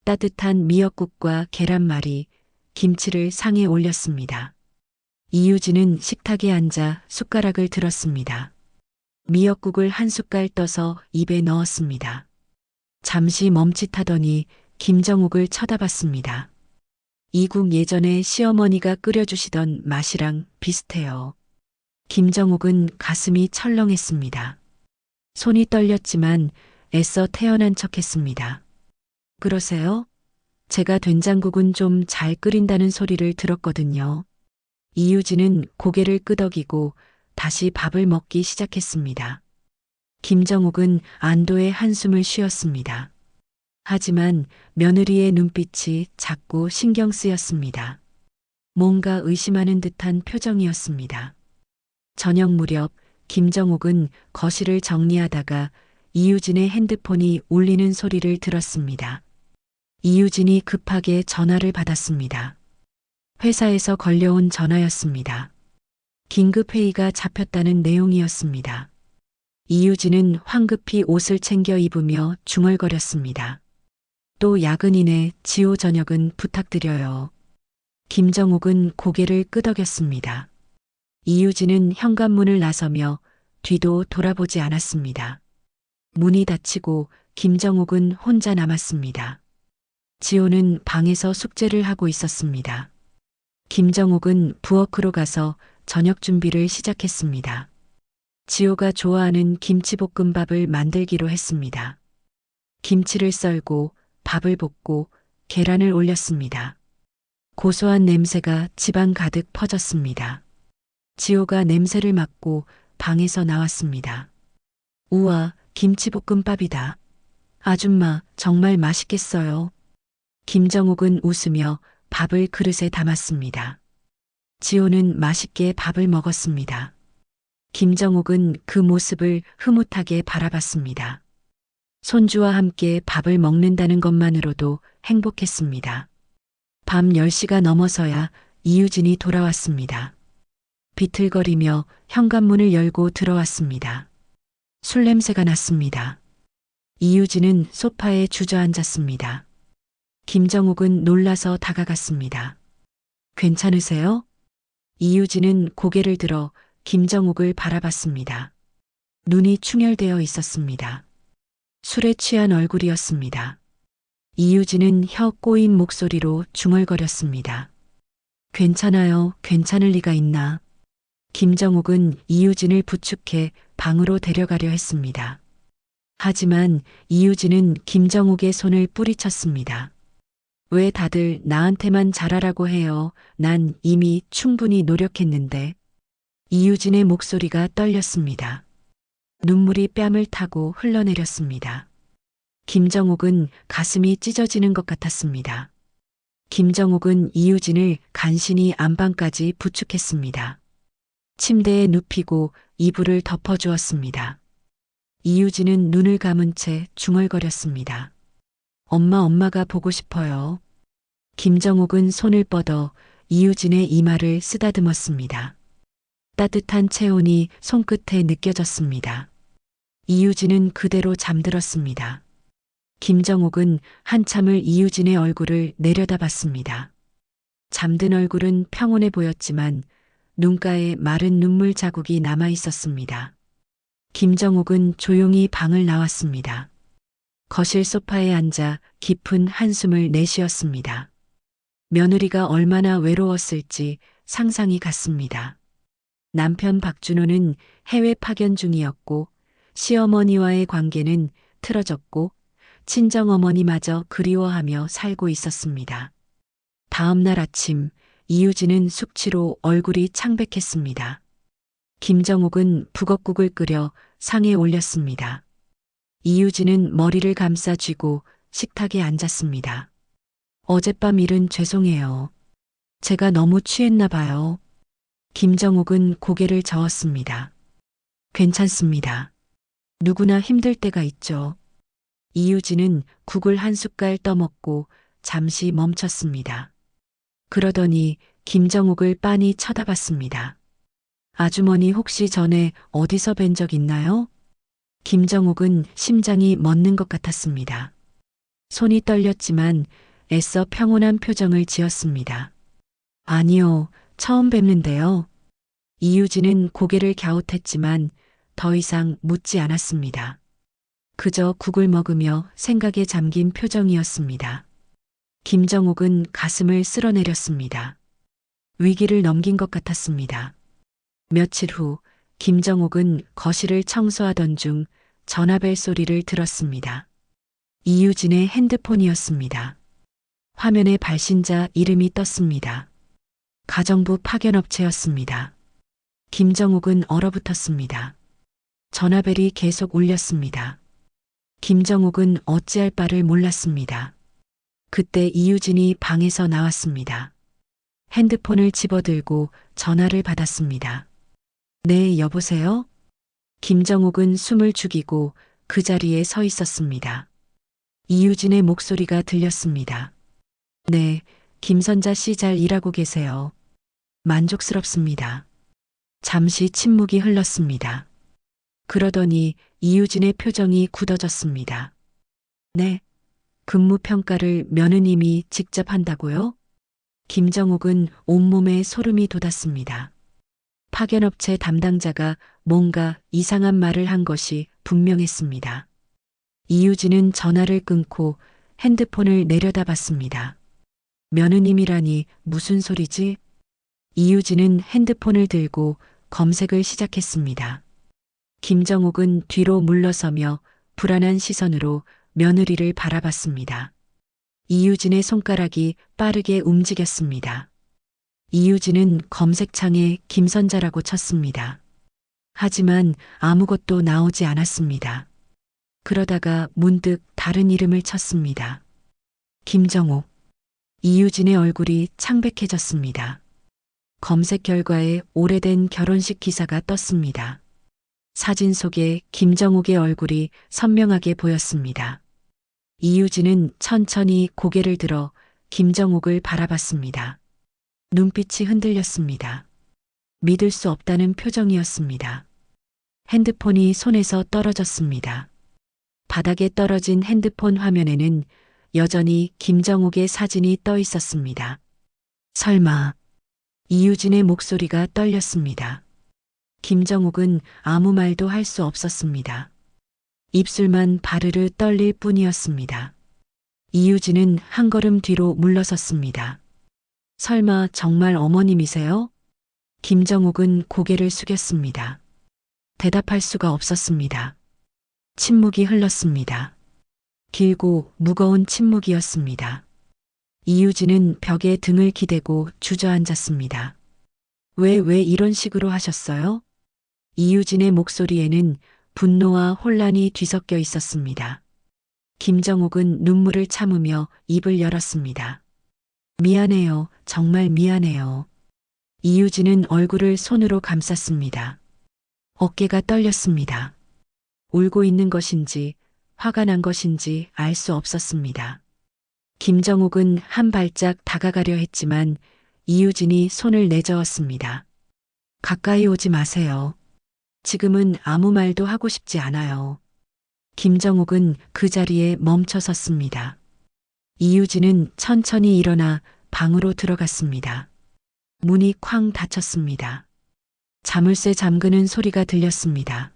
따뜻한 미역국과 계란말이, 김치를 상에 올렸습니다. 이유진은 식탁에 앉아 숟가락을 들었습니다. 미역국을 한 숟갈 떠서 입에 넣었습니다. 잠시 멈칫하더니 김정옥을 쳐다봤습니다. 이 국 예전에 시어머니가 끓여주시던 맛이랑 비슷해요. 김정옥은 가슴이 철렁했습니다. 손이 떨렸지만 애써 태연한 척했습니다. 그러세요? 제가 된장국은 좀 잘 끓인다는 소리를 들었거든요. 이유진은 고개를 끄덕이고 다시 밥을 먹기 시작했습니다. 김정욱은 안도의 한숨을 쉬었습니다. 하지만 며느리의 눈빛이 자꾸 신경 쓰였습니다. 뭔가 의심하는 듯한 표정이었습니다. 저녁 무렵 김정욱은 거실을 정리하다가 이유진의 핸드폰이 울리는 소리를 들었습니다. 이유진이 급하게 전화를 받았습니다. 회사에서 걸려온 전화였습니다. 긴급 회의가 잡혔다는 내용이었습니다. 이유진은 황급히 옷을 챙겨 입으며 중얼거렸습니다. 또 야근이네. 지호 저녁은 부탁드려요. 김정욱은 고개를 끄덕였습니다. 이유진은 현관문을 나서며 뒤도 돌아보지 않았습니다. 문이 닫히고 김정욱은 혼자 남았습니다. 지호는 방에서 숙제를 하고 있었습니다. 김정욱은 부엌으로 가서 저녁 준비를 시작했습니다. 지호가 좋아하는 김치볶음밥을 만들기로 했습니다. 김치를 썰고 밥을 볶고 계란을 올렸습니다. 고소한 냄새가 집안 가득 퍼졌습니다. 지호가 냄새를 맡고 방에서 나왔습니다. 우와, 김치볶음밥이다. 아줌마, 정말 맛있겠어요. 김정욱은 웃으며 밥을 그릇에 담았습니다. 지호는 맛있게 밥을 먹었습니다. 김정욱은 그 모습을 흐뭇하게 바라봤습니다. 손주와 함께 밥을 먹는다는 것만으로도 행복했습니다. 밤 10시가 넘어서야 이유진이 돌아왔습니다. 비틀거리며 현관문을 열고 들어왔습니다. 술 냄새가 났습니다. 이유진은 소파에 주저앉았습니다. 김정욱은 놀라서 다가갔습니다. 괜찮으세요? 이유진은 고개를 들어 김정욱을 바라봤습니다. 눈이 충혈되어 있었습니다. 술에 취한 얼굴이었습니다. 이유진은 혀 꼬인 목소리로 중얼거렸습니다. 괜찮아요. 괜찮을 리가 있나. 김정욱은 이유진을 부축해 방으로 데려가려 했습니다. 하지만 이유진은 김정욱의 손을 뿌리쳤습니다. 왜 다들 나한테만 잘하라고 해요? 난 이미 충분히 노력했는데. 이유진의 목소리가 떨렸습니다. 눈물이 뺨을 타고 흘러내렸습니다. 김정욱은 가슴이 찢어지는 것 같았습니다. 김정욱은 이유진을 간신히 안방까지 부축했습니다. 침대에 눕히고 이불을 덮어주었습니다. 이유진은 눈을 감은 채 중얼거렸습니다. 엄마가 보고 싶어요. 김정욱은 손을 뻗어 이유진의 이마를 쓰다듬었습니다. 따뜻한 체온이 손끝에 느껴졌습니다. 이유진은 그대로 잠들었습니다. 김정욱은 한참을 이유진의 얼굴을 내려다봤습니다. 잠든 얼굴은 평온해 보였지만 눈가에 마른 눈물 자국이 남아 있었습니다. 김정욱은 조용히 방을 나왔습니다. 거실 소파에 앉아 깊은 한숨을 내쉬었습니다. 며느리가 얼마나 외로웠을지 상상이 갔습니다. 남편 박준호는 해외 파견 중이었고 시어머니와의 관계는 틀어졌고 친정어머니마저 그리워하며 살고 있었습니다. 다음 날 아침 이유진은 숙취로 얼굴이 창백했습니다. 김정욱은 북엇국을 끓여 상에 올렸습니다. 이유진은 머리를 감싸 쥐고 식탁에 앉았습니다. 어젯밤 일은 죄송해요. 제가 너무 취했나 봐요. 김정욱은 고개를 저었습니다. 괜찮습니다. 누구나 힘들 때가 있죠. 이유진은 국을 한 숟갈 떠먹고 잠시 멈췄습니다. 그러더니 김정욱을 빤히 쳐다봤습니다. 아주머니 혹시 전에 어디서 뵌 적 있나요? 김정욱은 심장이 멎는 것 같았습니다. 손이 떨렸지만 애써 평온한 표정을 지었습니다. 아니요, 처음 뵙는데요. 이유진은 고개를 갸웃했지만 더 이상 묻지 않았습니다. 그저 국을 먹으며 생각에 잠긴 표정이었습니다. 김정욱은 가슴을 쓸어내렸습니다. 위기를 넘긴 것 같았습니다. 며칠 후 김정욱은 거실을 청소하던 중 전화벨 소리를 들었습니다. 이유진의 핸드폰이었습니다. 화면에 발신자 이름이 떴습니다. 가정부 파견업체였습니다. 김정욱은 얼어붙었습니다. 전화벨이 계속 울렸습니다. 김정욱은 어찌할 바를 몰랐습니다. 그때 이유진이 방에서 나왔습니다. 핸드폰을 집어들고 전화를 받았습니다. 네, 여보세요? 김정욱은 숨을 죽이고 그 자리에 서 있었습니다. 이유진의 목소리가 들렸습니다. 네, 김선자 씨 잘 일하고 계세요. 만족스럽습니다. 잠시 침묵이 흘렀습니다. 그러더니 이유진의 표정이 굳어졌습니다. 네, 근무평가를 며느님이 직접 한다고요? 김정욱은 온몸에 소름이 돋았습니다. 파견업체 담당자가 뭔가 이상한 말을 한 것이 분명했습니다. 이유진은 전화를 끊고 핸드폰을 내려다봤습니다. 며느님이라니 무슨 소리지? 이유진은 핸드폰을 들고 검색을 시작했습니다. 김정욱은 뒤로 물러서며 불안한 시선으로 며느리를 바라봤습니다. 이유진의 손가락이 빠르게 움직였습니다. 이유진은 검색창에 김선자라고 쳤습니다. 하지만 아무것도 나오지 않았습니다. 그러다가 문득 다른 이름을 쳤습니다. 김정욱. 이유진의 얼굴이 창백해졌습니다. 검색 결과에 오래된 결혼식 기사가 떴습니다. 사진 속에 김정욱의 얼굴이 선명하게 보였습니다. 이유진은 천천히 고개를 들어 김정욱을 바라봤습니다. 눈빛이 흔들렸습니다. 믿을 수 없다는 표정이었습니다. 핸드폰이 손에서 떨어졌습니다. 바닥에 떨어진 핸드폰 화면에는 여전히 김정욱의 사진이 떠 있었습니다. 설마. 이유진의 목소리가 떨렸습니다. 김정욱은 아무 말도 할 수 없었습니다. 입술만 바르르 떨릴 뿐이었습니다. 이유진은 한 걸음 뒤로 물러섰습니다. 설마 정말 어머님이세요? 김정욱은 고개를 숙였습니다. 대답할 수가 없었습니다. 침묵이 흘렀습니다. 길고 무거운 침묵이었습니다. 이유진은 벽에 등을 기대고 주저앉았습니다. 왜 이런 식으로 하셨어요? 이유진의 목소리에는 분노와 혼란이 뒤섞여 있었습니다. 김정욱은 눈물을 참으며 입을 열었습니다. 미안해요. 정말 미안해요. 이유진은 얼굴을 손으로 감쌌습니다. 어깨가 떨렸습니다. 울고 있는 것인지 화가 난 것인지 알 수 없었습니다. 김정욱은 한 발짝 다가가려 했지만 이유진이 손을 내저었습니다. 가까이 오지 마세요. 지금은 아무 말도 하고 싶지 않아요. 김정욱은 그 자리에 멈춰 섰습니다. 이유진은 천천히 일어나 방으로 들어갔습니다. 문이 쾅 닫혔습니다. 자물쇠 잠그는 소리가 들렸습니다.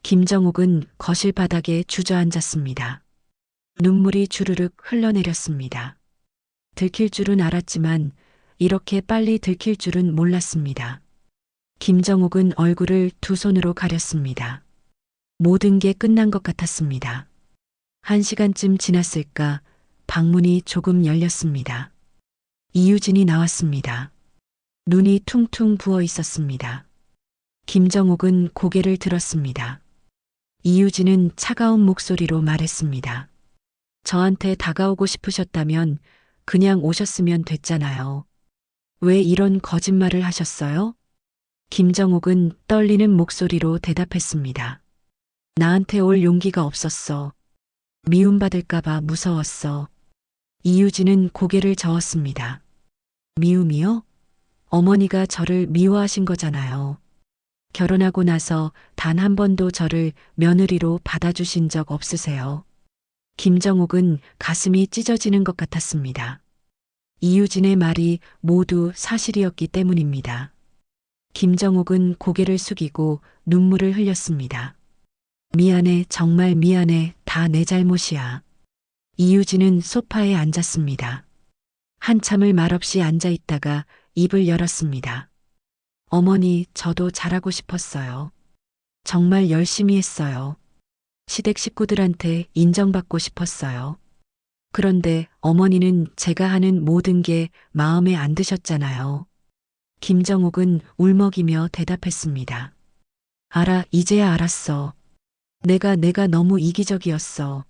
김정욱은 거실 바닥에 주저앉았습니다. 눈물이 주르륵 흘러내렸습니다. 들킬 줄은 알았지만 이렇게 빨리 들킬 줄은 몰랐습니다. 김정욱은 얼굴을 두 손으로 가렸습니다. 모든 게 끝난 것 같았습니다. 1시간쯤 지났을까 방문이 조금 열렸습니다. 이유진이 나왔습니다. 눈이 퉁퉁 부어 있었습니다. 김정욱은 고개를 들었습니다. 이유진은 차가운 목소리로 말했습니다. 저한테 다가오고 싶으셨다면 그냥 오셨으면 됐잖아요. 왜 이런 거짓말을 하셨어요? 김정욱은 떨리는 목소리로 대답했습니다. 나한테 올 용기가 없었어. 미움받을까봐 무서웠어. 이유진은 고개를 저었습니다. 미움이요? 어머니가 저를 미워하신 거잖아요. 결혼하고 나서 단 한 번도 저를 며느리로 받아주신 적 없으세요. 김정욱은 가슴이 찢어지는 것 같았습니다. 이유진의 말이 모두 사실이었기 때문입니다. 김정욱은 고개를 숙이고 눈물을 흘렸습니다. 미안해, 정말 미안해, 다 내 잘못이야. 이유진은 소파에 앉았습니다. 한참을 말없이 앉아 있다가 입을 열었습니다. 어머니, 저도 잘하고 싶었어요. 정말 열심히 했어요. 시댁 식구들한테 인정받고 싶었어요. 그런데 어머니는 제가 하는 모든 게 마음에 안 드셨잖아요. 김정옥은 울먹이며 대답했습니다. 알아, 이제야 알았어. 내가 너무 이기적이었어.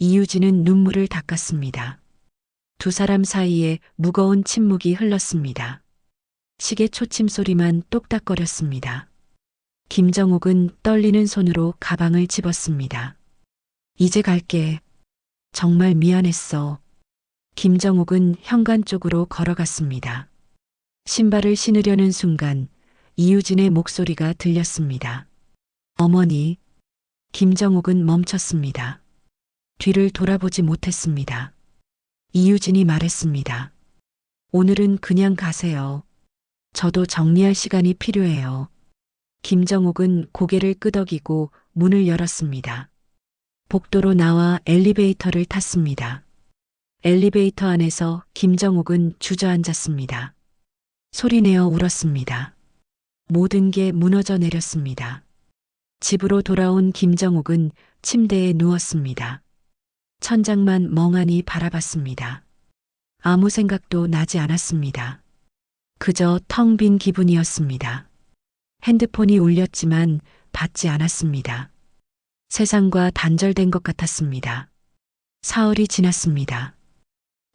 이유진은 눈물을 닦았습니다. 두 사람 사이에 무거운 침묵이 흘렀습니다. 시계 초침 소리만 똑딱거렸습니다. 김정옥은 떨리는 손으로 가방을 집었습니다. 이제 갈게. 정말 미안했어. 김정옥은 현관 쪽으로 걸어갔습니다. 신발을 신으려는 순간 이유진의 목소리가 들렸습니다. 어머니. 김정옥은 멈췄습니다. 뒤를 돌아보지 못했습니다. 이유진이 말했습니다. 오늘은 그냥 가세요. 저도 정리할 시간이 필요해요. 김정옥은 고개를 끄덕이고 문을 열었습니다. 복도로 나와 엘리베이터를 탔습니다. 엘리베이터 안에서 김정옥은 주저앉았습니다. 소리내어 울었습니다. 모든 게 무너져 내렸습니다. 집으로 돌아온 김정옥은 침대에 누웠습니다. 천장만 멍하니 바라봤습니다. 아무 생각도 나지 않았습니다. 그저 텅 빈 기분이었습니다. 핸드폰이 울렸지만 받지 않았습니다. 세상과 단절된 것 같았습니다. 사흘이 지났습니다.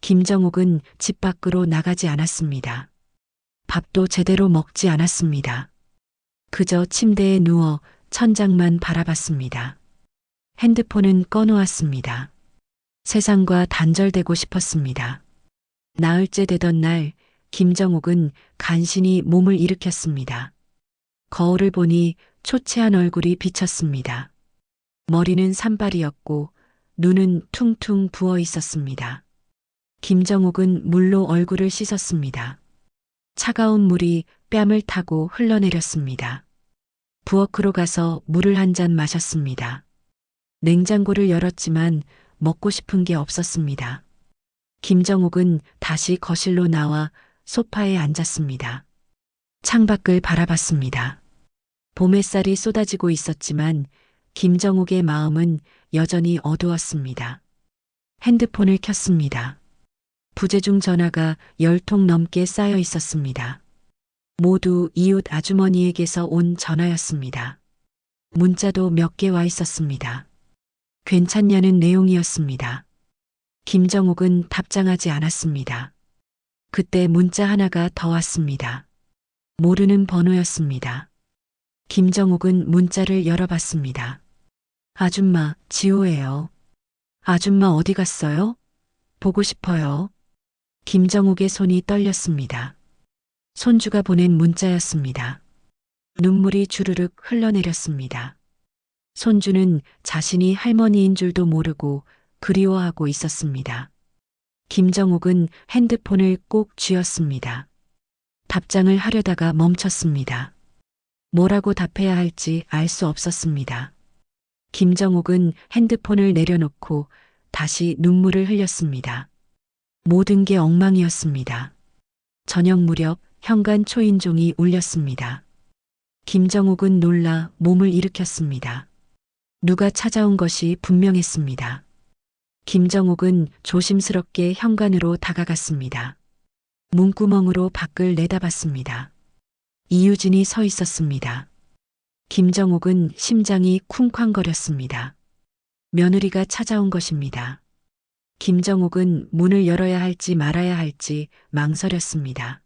김정옥은 집 밖으로 나가지 않았습니다. 밥도 제대로 먹지 않았습니다. 그저 침대에 누워 천장만 바라봤습니다. 핸드폰은 꺼놓았습니다. 세상과 단절되고 싶었습니다. 나흘째 되던 날 김정옥은 간신히 몸을 일으켰습니다. 거울을 보니 초췌한 얼굴이 비쳤습니다. 머리는 산발이었고 눈은 퉁퉁 부어 있었습니다. 김정옥은 물로 얼굴을 씻었습니다. 차가운 물이 뺨을 타고 흘러내렸습니다. 부엌으로 가서 물을 한 잔 마셨습니다. 냉장고를 열었지만 먹고 싶은 게 없었습니다. 김정옥은 다시 거실로 나와 소파에 앉았습니다. 창밖을 바라봤습니다. 봄 햇살이 쏟아지고 있었지만 김정옥의 마음은 여전히 어두웠습니다. 핸드폰을 켰습니다. 부재중 전화가 10통 넘게 쌓여 있었습니다. 모두 이웃 아주머니에게서 온 전화였습니다. 문자도 몇 개 와 있었습니다. 괜찮냐는 내용이었습니다. 김정옥은 답장하지 않았습니다. 그때 문자 하나가 더 왔습니다. 모르는 번호였습니다. 김정옥은 문자를 열어봤습니다. 아줌마, 지호예요. 아줌마 어디 갔어요? 보고 싶어요. 김정옥의 손이 떨렸습니다. 손주가 보낸 문자였습니다. 눈물이 주르륵 흘러내렸습니다. 손주는 자신이 할머니인 줄도 모르고 그리워하고 있었습니다. 김정옥은 핸드폰을 꼭 쥐었습니다. 답장을 하려다가 멈췄습니다. 뭐라고 답해야 할지 알 수 없었습니다. 김정옥은 핸드폰을 내려놓고 다시 눈물을 흘렸습니다. 모든 게 엉망이었습니다. 저녁 무렵 현관 초인종이 울렸습니다. 김정옥은 놀라 몸을 일으켰습니다. 누가 찾아온 것이 분명했습니다. 김정옥은 조심스럽게 현관으로 다가갔습니다. 문구멍으로 밖을 내다봤습니다. 이유진이 서 있었습니다. 김정옥은 심장이 쿵쾅거렸습니다. 며느리가 찾아온 것입니다. 김정옥은 문을 열어야 할지 말아야 할지 망설였습니다.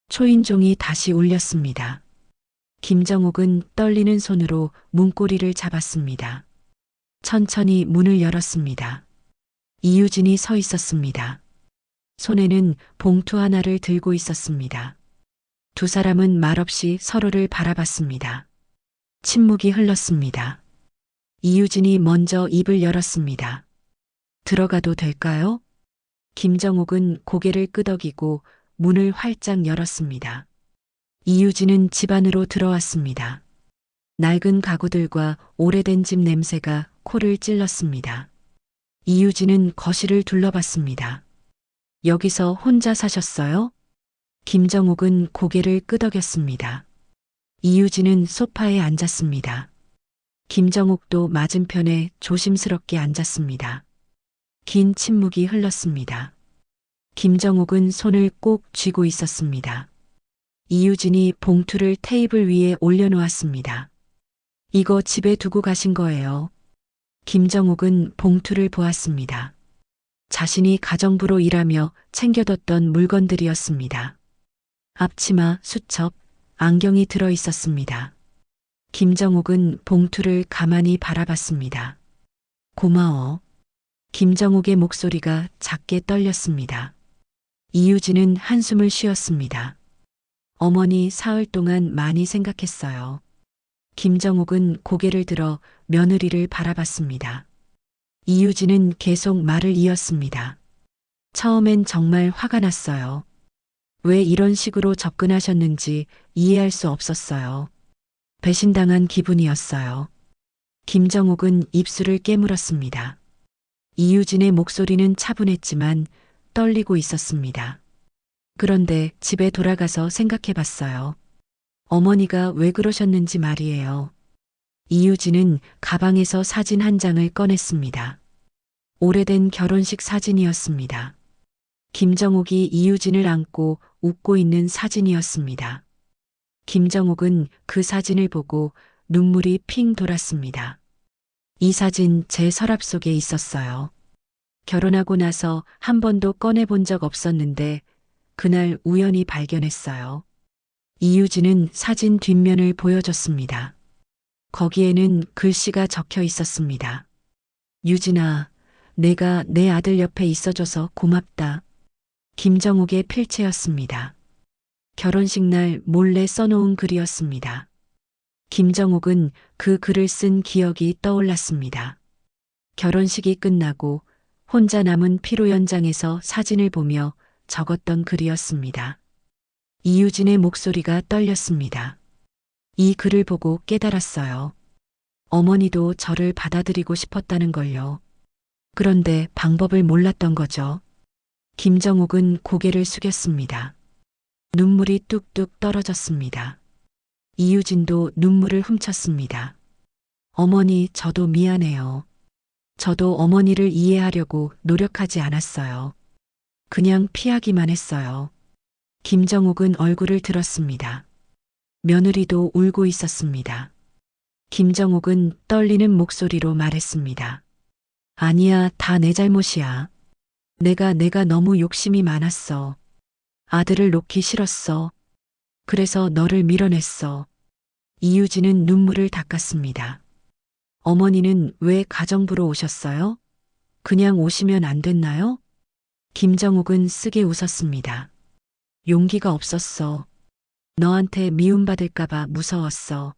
초인종이 다시 울렸습니다. 김정옥은 떨리는 손으로 문고리를 잡았습니다. 천천히 문을 열었습니다. 이유진이 서 있었습니다. 손에는 봉투 하나를 들고 있었습니다. 두 사람은 말없이 서로를 바라봤습니다. 침묵이 흘렀습니다. 이유진이 먼저 입을 열었습니다. 들어가도 될까요? 김정옥은 고개를 끄덕이고 문을 활짝 열었습니다. 이유진은 집 안으로 들어왔습니다. 낡은 가구들과 오래된 집 냄새가 코를 찔렀습니다. 이유진은 거실을 둘러봤습니다. 여기서 혼자 사셨어요? 김정옥은 고개를 끄덕였습니다. 이유진은 소파에 앉았습니다. 김정옥도 맞은편에 조심스럽게 앉았습니다. 긴 침묵이 흘렀습니다. 김정욱은 손을 꼭 쥐고 있었습니다. 이유진이 봉투를 테이블 위에 올려놓았습니다. 이거 집에 두고 가신 거예요. 김정욱은 봉투를 보았습니다. 자신이 가정부로 일하며 챙겨뒀던 물건들이었습니다. 앞치마, 수첩, 안경이 들어 있었습니다. 김정욱은 봉투를 가만히 바라봤습니다. 고마워. 김정욱의 목소리가 작게 떨렸습니다. 이유진은 한숨을 쉬었습니다. 어머니 사흘 동안 많이 생각했어요. 김정욱은 고개를 들어 며느리를 바라봤습니다. 이유진은 계속 말을 이었습니다. 처음엔 정말 화가 났어요. 왜 이런 식으로 접근하셨는지 이해할 수 없었어요. 배신당한 기분이었어요. 김정욱은 입술을 깨물었습니다. 이유진의 목소리는 차분했지만 떨리고 있었습니다. 그런데 집에 돌아가서 생각해 봤어요. 어머니가 왜 그러셨는지 말이에요. 이유진은 가방에서 사진 한 장을 꺼냈습니다. 오래된 결혼식 사진이었습니다. 김정욱이 이유진을 안고 웃고 있는 사진이었습니다. 김정욱은 그 사진을 보고 눈물이 핑 돌았습니다. 이 사진 제 서랍 속에 있었어요. 결혼하고 나서 한 번도 꺼내본 적 없었는데 그날 우연히 발견했어요. 이유진은 사진 뒷면을 보여줬습니다. 거기에는 글씨가 적혀 있었습니다. 유진아, 내가 내 아들 옆에 있어줘서 고맙다. 김정욱의 필체였습니다. 결혼식 날 몰래 써놓은 글이었습니다. 김정욱은 그 글을 쓴 기억이 떠올랐습니다. 결혼식이 끝나고 혼자 남은 피로 연장에서 사진을 보며 적었던 글이었습니다. 이유진의 목소리가 떨렸습니다. 이 글을 보고 깨달았어요. 어머니도 저를 받아들이고 싶었다는 걸요. 그런데 방법을 몰랐던 거죠. 김정욱은 고개를 숙였습니다. 눈물이 뚝뚝 떨어졌습니다. 이유진도 눈물을 훔쳤습니다. 어머니, 저도 미안해요. 저도 어머니를 이해하려고 노력하지 않았어요. 그냥 피하기만 했어요. 김정욱은 얼굴을 들었습니다. 며느리도 울고 있었습니다. 김정욱은 떨리는 목소리로 말했습니다. 아니야, 다 내 잘못이야. 내가 너무 욕심이 많았어. 아들을 놓기 싫었어. 그래서 너를 밀어냈어. 이유진은 눈물을 닦았습니다. 어머니는 왜 가정부로 오셨어요? 그냥 오시면 안 됐나요? 김정욱은 쓰게 웃었습니다. 용기가 없었어. 너한테 미움받을까봐 무서웠어.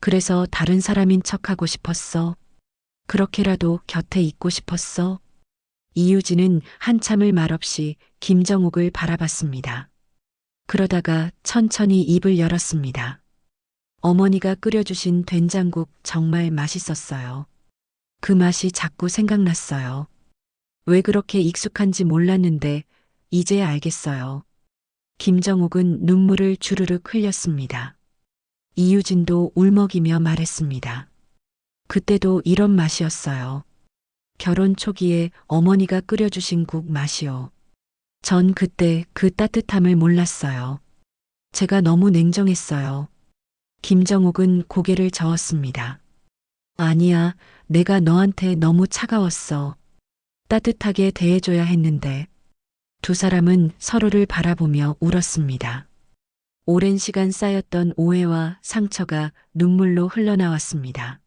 그래서 다른 사람인 척하고 싶었어. 그렇게라도 곁에 있고 싶었어. 이유진은 한참을 말없이 김정욱을 바라봤습니다. 그러다가 천천히 입을 열었습니다. 어머니가 끓여주신 된장국 정말 맛있었어요. 그 맛이 자꾸 생각났어요. 왜 그렇게 익숙한지 몰랐는데 이제 알겠어요. 김정욱은 눈물을 주르륵 흘렸습니다. 이유진도 울먹이며 말했습니다. 그때도 이런 맛이었어요. 결혼 초기에 어머니가 끓여주신 국 맛이요. 전 그때 그 따뜻함을 몰랐어요. 제가 너무 냉정했어요. 김정욱은 고개를 저었습니다. 아니야, 내가 너한테 너무 차가웠어. 따뜻하게 대해줘야 했는데. 두 사람은 서로를 바라보며 울었습니다. 오랜 시간 쌓였던 오해와 상처가 눈물로 흘러나왔습니다.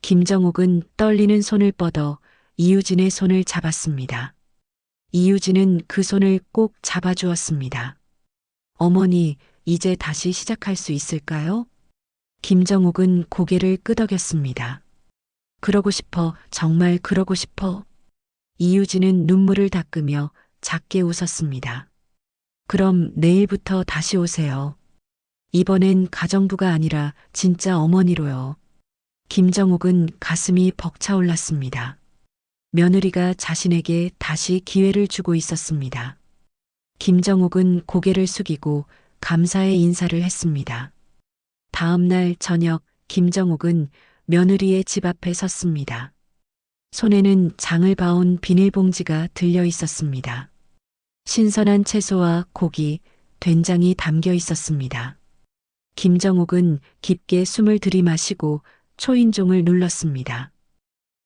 김정욱은 떨리는 손을 뻗어 이유진의 손을 잡았습니다. 이유진은 그 손을 꼭 잡아주었습니다. 어머니, 이제 다시 시작할 수 있을까요? 김정욱은 고개를 끄덕였습니다. 그러고 싶어, 정말 그러고 싶어. 이유진은 눈물을 닦으며 작게 웃었습니다. 그럼 내일부터 다시 오세요. 이번엔 가정부가 아니라 진짜 어머니로요. 김정욱은 가슴이 벅차올랐습니다. 며느리가 자신에게 다시 기회를 주고 있었습니다. 김정욱은 고개를 숙이고 감사의 인사를 했습니다. 다음 날 저녁 김정욱은 며느리의 집 앞에 섰습니다. 손에는 장을 봐온 비닐봉지가 들려 있었습니다. 신선한 채소와 고기, 된장이 담겨 있었습니다. 김정옥은 깊게 숨을 들이마시고 초인종을 눌렀습니다.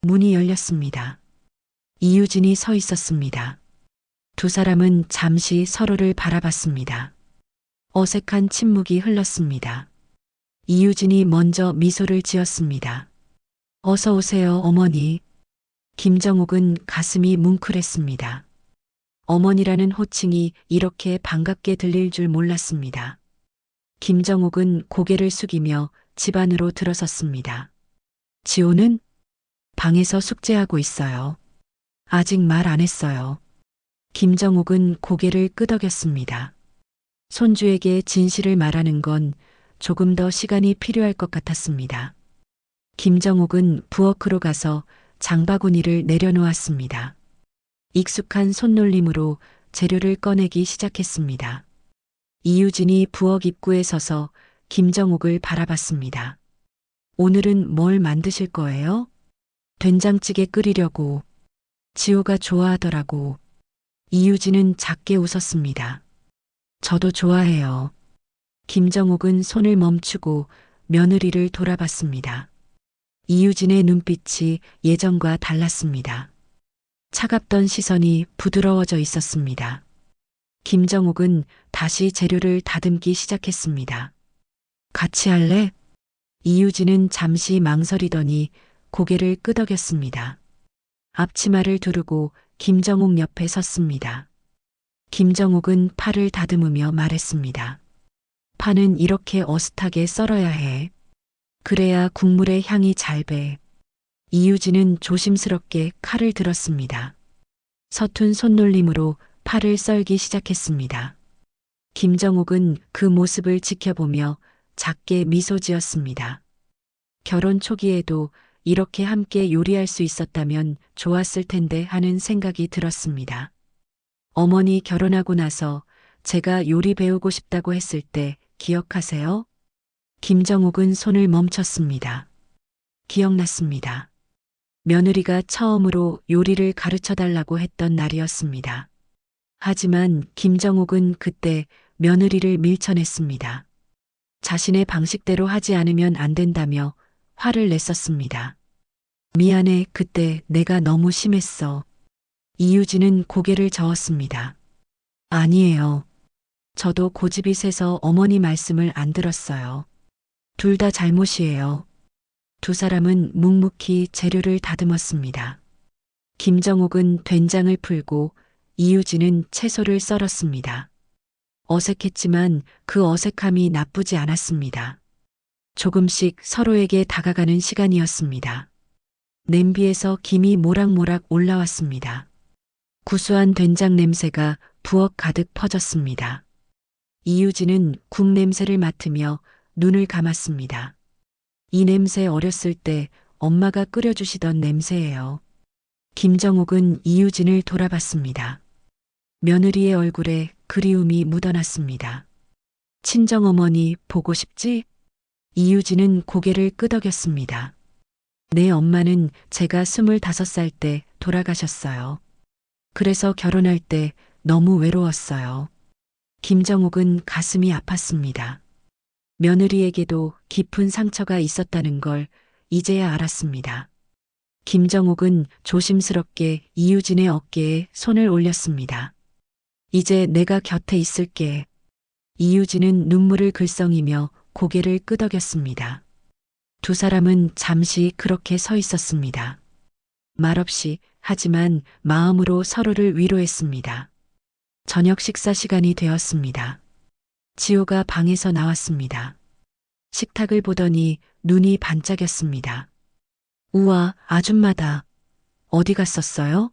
문이 열렸습니다. 이유진이 서 있었습니다. 두 사람은 잠시 서로를 바라봤습니다. 어색한 침묵이 흘렀습니다. 이유진이 먼저 미소를 지었습니다. 어서 오세요, 어머니. 김정옥은 가슴이 뭉클했습니다. 어머니라는 호칭이 이렇게 반갑게 들릴 줄 몰랐습니다. 김정옥은 고개를 숙이며 집 안으로 들어섰습니다. 지호는 방에서 숙제하고 있어요. 아직 말 안 했어요. 김정옥은 고개를 끄덕였습니다. 손주에게 진실을 말하는 건 조금 더 시간이 필요할 것 같았습니다. 김정옥은 부엌으로 가서 장바구니를 내려놓았습니다. 익숙한 손놀림으로 재료를 꺼내기 시작했습니다. 이유진이 부엌 입구에 서서 김정옥을 바라봤습니다. 오늘은 뭘 만드실 거예요? 된장찌개 끓이려고. 지호가 좋아하더라고. 이유진은 작게 웃었습니다. 저도 좋아해요. 김정옥은 손을 멈추고 며느리를 돌아봤습니다. 이유진의 눈빛이 예전과 달랐습니다. 차갑던 시선이 부드러워져 있었습니다. 김정옥은 다시 재료를 다듬기 시작했습니다. 같이 할래? 이유진은 잠시 망설이더니 고개를 끄덕였습니다. 앞치마를 두르고 김정옥 옆에 섰습니다. 김정옥은 파를 다듬으며 말했습니다. 파는 이렇게 어슷하게 썰어야 해. 그래야 국물의 향이 잘 배. 이유진은 조심스럽게 칼을 들었습니다. 서툰 손놀림으로 파를 썰기 시작했습니다. 김정옥은 그 모습을 지켜보며 작게 미소 지었습니다. 결혼 초기에도 이렇게 함께 요리할 수 있었다면 좋았을 텐데 하는 생각이 들었습니다. 어머니 결혼하고 나서 제가 요리 배우고 싶다고 했을 때 기억하세요? 김정옥은 손을 멈췄습니다. 기억났습니다. 며느리가 처음으로 요리를 가르쳐 달라고 했던 날이었습니다. 하지만 김정옥은 그때 며느리를 밀쳐냈습니다. 자신의 방식대로 하지 않으면 안 된다며 화를 냈었습니다. 미안해, 그때 내가 너무 심했어. 이유진은 고개를 저었습니다. 아니에요. 저도 고집이 세서 어머니 말씀을 안 들었어요. 둘 다 잘못이에요. 두 사람은 묵묵히 재료를 다듬었습니다. 김정옥은 된장을 풀고 이유진은 채소를 썰었습니다. 어색했지만 그 어색함이 나쁘지 않았습니다. 조금씩 서로에게 다가가는 시간이었습니다. 냄비에서 김이 모락모락 올라왔습니다. 구수한 된장 냄새가 부엌 가득 퍼졌습니다. 이유진은 국 냄새를 맡으며 눈을 감았습니다. 이 냄새 어렸을 때 엄마가 끓여주시던 냄새예요. 김정옥은 이유진을 돌아봤습니다. 며느리의 얼굴에 그리움이 묻어났습니다. 친정어머니 보고 싶지? 이유진은 고개를 끄덕였습니다. 내 엄마는 제가 25살 때 돌아가셨어요. 그래서 결혼할 때 너무 외로웠어요. 김정옥은 가슴이 아팠습니다. 며느리에게도 깊은 상처가 있었다는 걸 이제야 알았습니다. 김정옥은 조심스럽게 이유진의 어깨에 손을 올렸습니다. 이제 내가 곁에 있을게. 이유진은 눈물을 글썽이며 고개를 끄덕였습니다. 두 사람은 잠시 그렇게 서 있었습니다. 말없이 하지만 마음으로 서로를 위로했습니다. 저녁 식사 시간이 되었습니다. 지호가 방에서 나왔습니다. 식탁을 보더니 눈이 반짝였습니다. 우와, 아줌마다. 어디 갔었어요?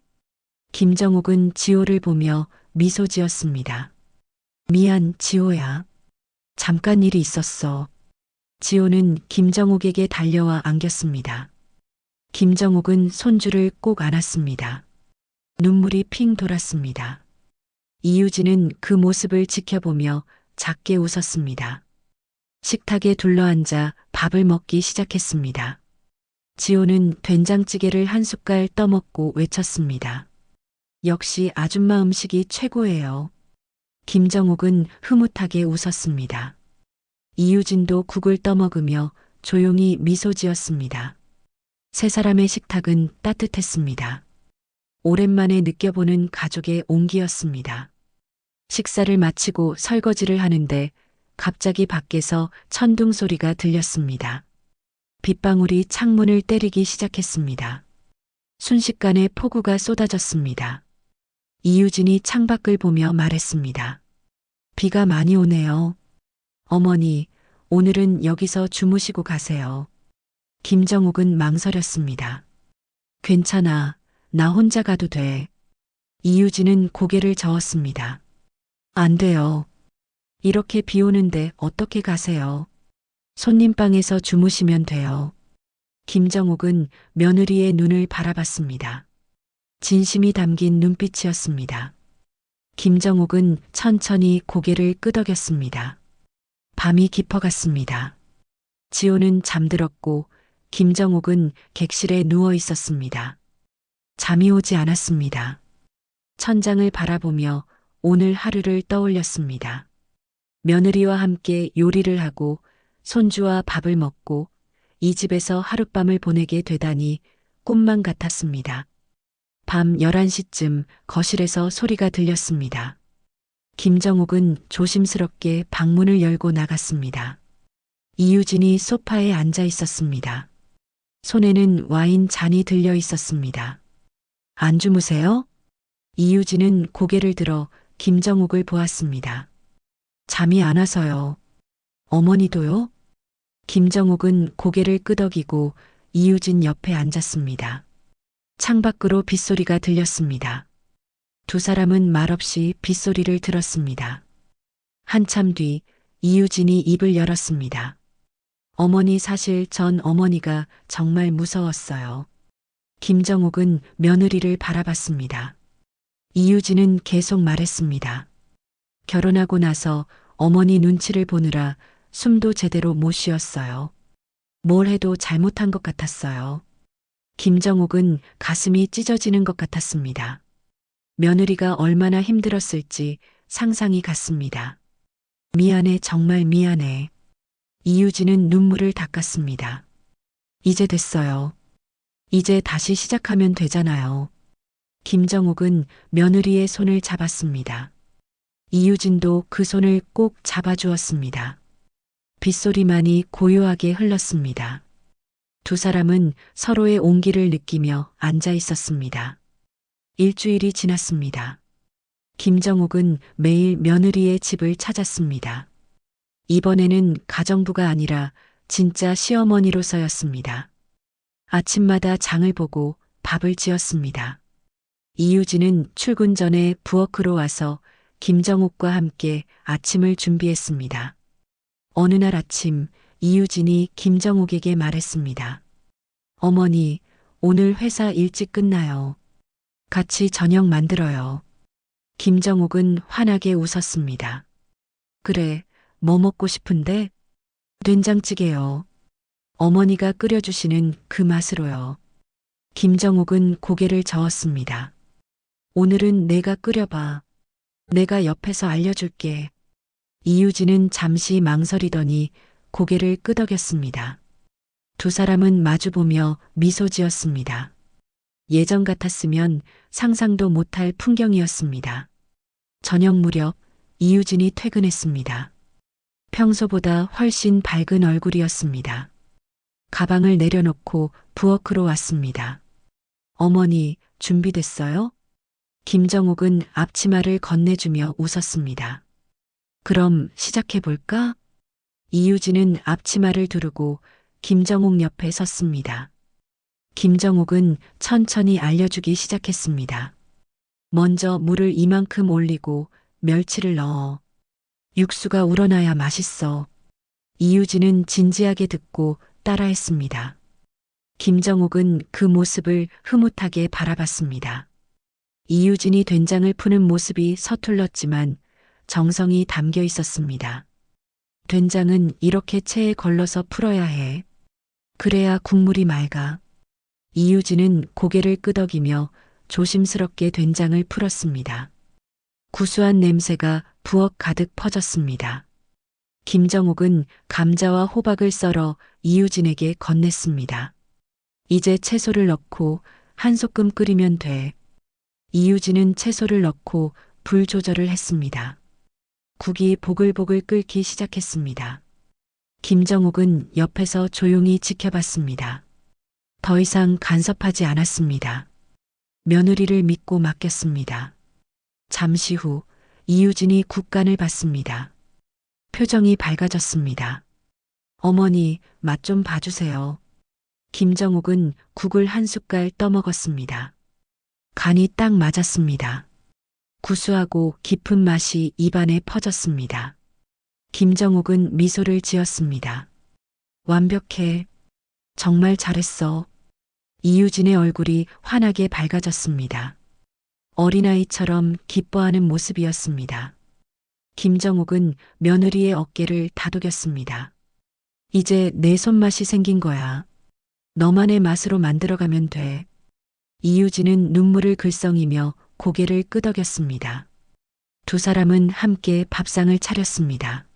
김정옥은 지호를 보며 미소 지었습니다. 미안, 지호야. 잠깐 일이 있었어. 지호는 김정옥에게 달려와 안겼습니다. 김정옥은 손주를 꼭 안았습니다. 눈물이 핑 돌았습니다. 이유진은 그 모습을 지켜보며 작게 웃었습니다. 식탁에 둘러앉아 밥을 먹기 시작했습니다. 지호는 된장찌개를 한 숟갈 떠먹고 외쳤습니다. 역시 아줌마 음식이 최고예요. 김정옥은 흐뭇하게 웃었습니다. 이유진도 국을 떠먹으며 조용히 미소 지었습니다. 세 사람의 식탁은 따뜻했습니다. 오랜만에 느껴보는 가족의 온기였습니다. 식사를 마치고 설거지를 하는데 갑자기 밖에서 천둥 소리가 들렸습니다. 빗방울이 창문을 때리기 시작했습니다. 순식간에 폭우가 쏟아졌습니다. 이유진이 창밖을 보며 말했습니다. 비가 많이 오네요. 어머니, 오늘은 여기서 주무시고 가세요. 김정욱은 망설였습니다. 괜찮아. 나 혼자 가도 돼. 이유진은 고개를 저었습니다. 안 돼요. 이렇게 비 오는데 어떻게 가세요? 손님방에서 주무시면 돼요. 김정욱은 며느리의 눈을 바라봤습니다. 진심이 담긴 눈빛이었습니다. 김정욱은 천천히 고개를 끄덕였습니다. 밤이 깊어갔습니다. 지호는 잠들었고 김정욱은 객실에 누워 있었습니다. 잠이 오지 않았습니다. 천장을 바라보며 오늘 하루를 떠올렸습니다. 며느리와 함께 요리를 하고 손주와 밥을 먹고 이 집에서 하룻밤을 보내게 되다니 꿈만 같았습니다. 밤 11시쯤 거실에서 소리가 들렸습니다. 김정욱은 조심스럽게 방문을 열고 나갔습니다. 이유진이 소파에 앉아 있었습니다. 손에는 와인 잔이 들려 있었습니다. 안 주무세요? 이유진은 고개를 들어 김정욱을 보았습니다. 잠이 안 와서요. 어머니도요? 김정욱은 고개를 끄덕이고 이유진 옆에 앉았습니다. 창밖으로 빗소리가 들렸습니다. 두 사람은 말없이 빗소리를 들었습니다. 한참 뒤 이유진이 입을 열었습니다. 어머니, 사실 전 어머니가 정말 무서웠어요. 김정욱은 며느리를 바라봤습니다. 이유진은 계속 말했습니다. 결혼하고 나서 어머니 눈치를 보느라 숨도 제대로 못 쉬었어요. 뭘 해도 잘못한 것 같았어요. 김정욱은 가슴이 찢어지는 것 같았습니다. 며느리가 얼마나 힘들었을지 상상이 갔습니다. 미안해, 정말 미안해. 이유진은 눈물을 닦았습니다. 이제 됐어요. 이제 다시 시작하면 되잖아요. 김정욱은 며느리의 손을 잡았습니다. 이유진도 그 손을 꼭 잡아주었습니다. 빗소리만이 고요하게 흘렀습니다. 두 사람은 서로의 온기를 느끼며 앉아 있었습니다. 일주일이 지났습니다. 김정욱은 매일 며느리의 집을 찾았습니다. 이번에는 가정부가 아니라 진짜 시어머니로서였습니다. 아침마다 장을 보고 밥을 지었습니다. 이유진은 출근 전에 부엌으로 와서 김정욱과 함께 아침을 준비했습니다. 어느 날 아침 이유진이 김정욱에게 말했습니다. 어머니, 오늘 회사 일찍 끝나요. 같이 저녁 만들어요. 김정욱은 환하게 웃었습니다. 그래, 뭐 먹고 싶은데? 된장찌개요. 어머니가 끓여주시는 그 맛으로요. 김정욱은 고개를 저었습니다. 오늘은 내가 끓여봐. 내가 옆에서 알려줄게. 이유진은 잠시 망설이더니 고개를 끄덕였습니다. 두 사람은 마주보며 미소 지었습니다. 예전 같았으면 상상도 못할 풍경이었습니다. 저녁 무렵 이유진이 퇴근했습니다. 평소보다 훨씬 밝은 얼굴이었습니다. 가방을 내려놓고 부엌으로 왔습니다. 어머니, 준비됐어요? 김정욱은 앞치마를 건네주며 웃었습니다. 그럼 시작해볼까? 이유진은 앞치마를 두르고 김정욱 옆에 섰습니다. 김정욱은 천천히 알려주기 시작했습니다. 먼저 물을 이만큼 올리고 멸치를 넣어. 육수가 우러나야 맛있어. 이유진은 진지하게 듣고 따라했습니다. 김정욱은 그 모습을 흐뭇하게 바라봤습니다. 이유진이 된장을 푸는 모습이 서툴렀지만 정성이 담겨 있었습니다. 된장은 이렇게 체에 걸러서 풀어야 해. 그래야 국물이 맑아. 이유진은 고개를 끄덕이며 조심스럽게 된장을 풀었습니다. 구수한 냄새가 부엌 가득 퍼졌습니다. 김정옥은 감자와 호박을 썰어 이유진에게 건넸습니다. 이제 채소를 넣고 한 소끔 끓이면 돼. 이유진은 채소를 넣고 불 조절을 했습니다. 국이 보글보글 끓기 시작했습니다. 김정옥은 옆에서 조용히 지켜봤습니다. 더 이상 간섭하지 않았습니다. 며느리를 믿고 맡겼습니다. 잠시 후 이유진이 국간을 봤습니다. 표정이 밝아졌습니다. 어머니, 맛 좀 봐주세요. 김정옥은 국을 한 숟갈 떠먹었습니다. 간이 딱 맞았습니다. 구수하고 깊은 맛이 입안에 퍼졌습니다. 김정옥은 미소를 지었습니다. 완벽해. 정말 잘했어. 이유진의 얼굴이 환하게 밝아졌습니다. 어린아이처럼 기뻐하는 모습이었습니다. 김정옥은 며느리의 어깨를 다독였습니다. 이제 내 손맛이 생긴 거야. 너만의 맛으로 만들어가면 돼. 이유진은 눈물을 글썽이며 고개를 끄덕였습니다. 두 사람은 함께 밥상을 차렸습니다.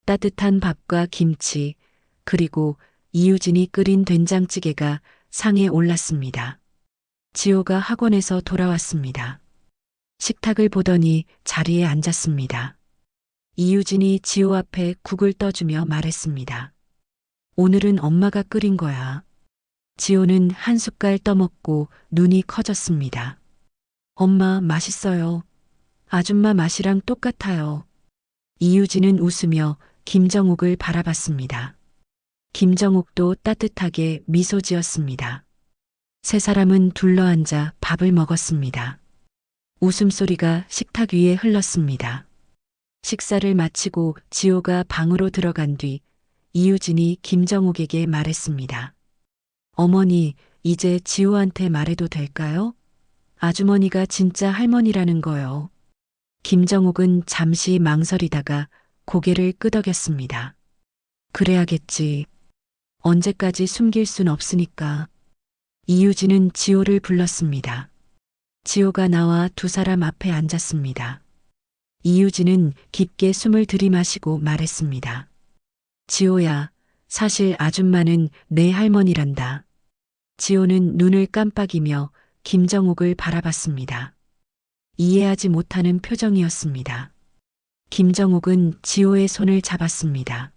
따뜻한 밥과 김치, 그리고 이유진이 끓인 된장찌개가 상에 올랐습니다. 지호가 학원에서 돌아왔습니다. 식탁을 보더니 자리에 앉았습니다. 이유진이 지호 앞에 국을 떠주며 말했습니다. 오늘은 엄마가 끓인 거야. 지호는 한 숟갈 떠먹고 눈이 커졌습니다. 엄마, 맛있어요. 아줌마 맛이랑 똑같아요. 이유진은 웃으며 김정옥을 바라봤습니다. 김정옥도 따뜻하게 미소 지었습니다. 세 사람은 둘러앉아 밥을 먹었습니다. 웃음소리가 식탁 위에 흘렀습니다. 식사를 마치고 지호가 방으로 들어간 뒤 이유진이 김정옥에게 말했습니다. 어머니, 이제 지호한테 말해도 될까요? 아주머니가 진짜 할머니라는 거요. 김정옥은 잠시 망설이다가 고개를 끄덕였습니다. 그래야겠지. 언제까지 숨길 순 없으니까. 이유진은 지호를 불렀습니다. 지호가 나와 두 사람 앞에 앉았습니다. 이유진은 깊게 숨을 들이마시고 말했습니다. 지호야, 사실 아줌마는 내 할머니란다. 지호는 눈을 깜빡이며 김정옥을 바라봤습니다. 이해하지 못하는 표정이었습니다. 김정옥은 지호의 손을 잡았습니다.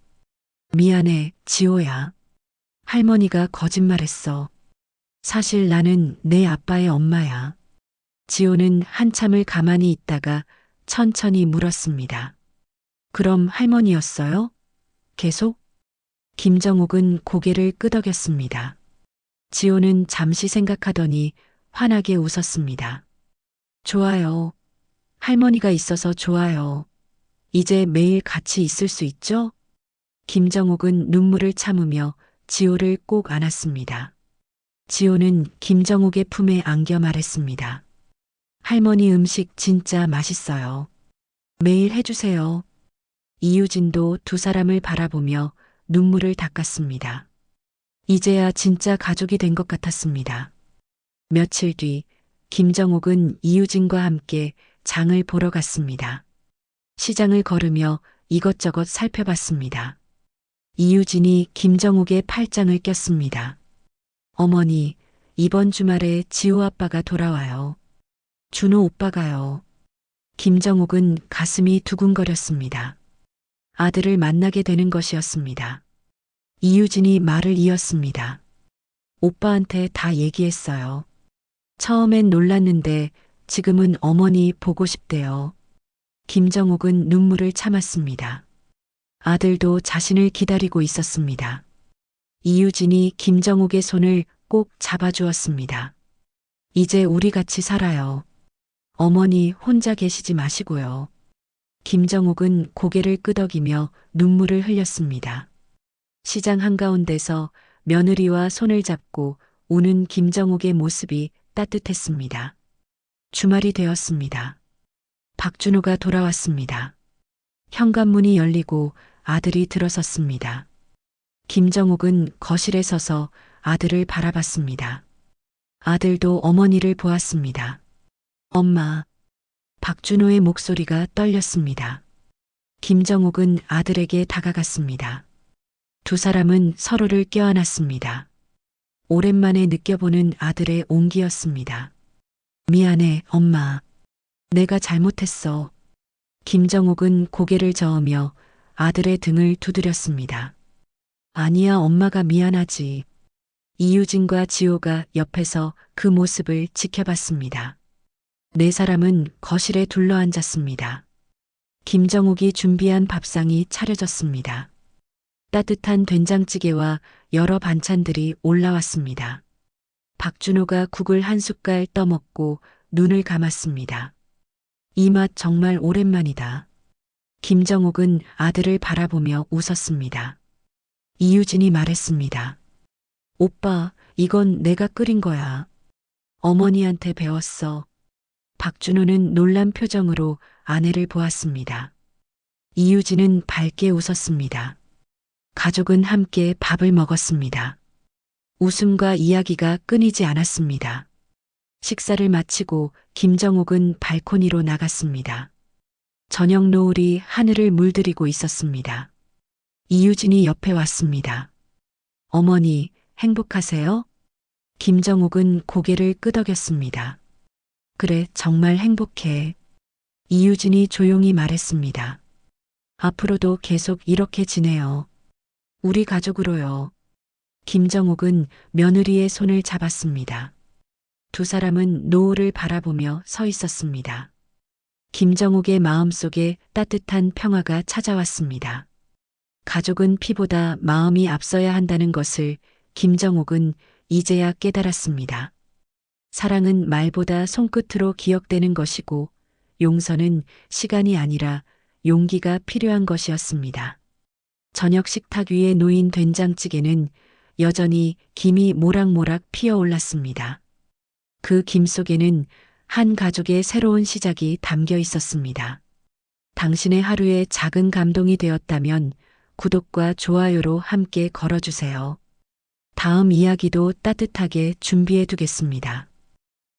미안해, 지호야. 할머니가 거짓말했어. 사실 나는 내 아빠의 엄마야. 지호는 한참을 가만히 있다가 천천히 물었습니다. 그럼 할머니였어요? 계속? 김정옥은 고개를 끄덕였습니다. 지호는 잠시 생각하더니 환하게 웃었습니다. 좋아요. 할머니가 있어서 좋아요. 이제 매일 같이 있을 수 있죠? 김정옥은 눈물을 참으며 지호를 꼭 안았습니다. 지호는 김정옥의 품에 안겨 말했습니다. 할머니 음식 진짜 맛있어요. 매일 해주세요. 이유진도 두 사람을 바라보며 눈물을 닦았습니다. 이제야 진짜 가족이 된 것 같았습니다. 며칠 뒤 김정옥은 이유진과 함께 장을 보러 갔습니다. 시장을 걸으며 이것저것 살펴봤습니다. 이유진이 김정옥의 팔짱을 꼈습니다. 어머니, 이번 주말에 지호 아빠가 돌아와요. 준호 오빠가요. 김정옥은 가슴이 두근거렸습니다. 아들을 만나게 되는 것이었습니다. 이유진이 말을 이었습니다. 오빠한테 다 얘기했어요. 처음엔 놀랐는데 지금은 어머니 보고 싶대요. 김정옥은 눈물을 참았습니다. 아들도 자신을 기다리고 있었습니다. 이유진이 김정옥의 손을 꼭 잡아주었습니다. 이제 우리 같이 살아요. 어머니 혼자 계시지 마시고요. 김정옥은 고개를 끄덕이며 눈물을 흘렸습니다. 시장 한가운데서 며느리와 손을 잡고 우는 김정옥의 모습이 따뜻했습니다. 주말이 되었습니다. 박준호가 돌아왔습니다. 현관문이 열리고 아들이 들어섰습니다. 김정옥은 거실에 서서 아들을 바라봤습니다. 아들도 어머니를 보았습니다. 엄마. 박준호의 목소리가 떨렸습니다. 김정옥은 아들에게 다가갔습니다. 두 사람은 서로를 껴안았습니다. 오랜만에 느껴보는 아들의 온기였습니다. 미안해, 엄마. 내가 잘못했어. 김정옥은 고개를 저으며 아들의 등을 두드렸습니다. 아니야, 엄마가 미안하지. 이유진과 지호가 옆에서 그 모습을 지켜봤습니다. 네 사람은 거실에 둘러앉았습니다. 김정옥이 준비한 밥상이 차려졌습니다. 따뜻한 된장찌개와 여러 반찬들이 올라왔습니다. 박준호가 국을 한 숟갈 떠먹고 눈을 감았습니다. 이 맛 정말 오랜만이다. 김정옥은 아들을 바라보며 웃었습니다. 이유진이 말했습니다. 오빠, 이건 내가 끓인 거야. 어머니한테 배웠어. 박준호는 놀란 표정으로 아내를 보았습니다. 이유진은 밝게 웃었습니다. 가족은 함께 밥을 먹었습니다. 웃음과 이야기가 끊이지 않았습니다. 식사를 마치고 김정옥은 발코니로 나갔습니다. 저녁 노을이 하늘을 물들이고 있었습니다. 이유진이 옆에 왔습니다. 어머니, 행복하세요? 김정옥은 고개를 끄덕였습니다. 그래, 정말 행복해. 이유진이 조용히 말했습니다. 앞으로도 계속 이렇게 지내요. 우리 가족으로요. 김정옥은 며느리의 손을 잡았습니다. 두 사람은 노을을 바라보며 서 있었습니다. 김정옥의 마음속에 따뜻한 평화가 찾아왔습니다. 가족은 피보다 마음이 앞서야 한다는 것을 김정옥은 이제야 깨달았습니다. 사랑은 말보다 손끝으로 기억되는 것이고 용서는 시간이 아니라 용기가 필요한 것이었습니다. 저녁 식탁 위에 놓인 된장찌개는 여전히 김이 모락모락 피어올랐습니다. 그 김 속에는 한 가족의 새로운 시작이 담겨 있었습니다. 당신의 하루에 작은 감동이 되었다면 구독과 좋아요로 함께 걸어주세요. 다음 이야기도 따뜻하게 준비해 두겠습니다.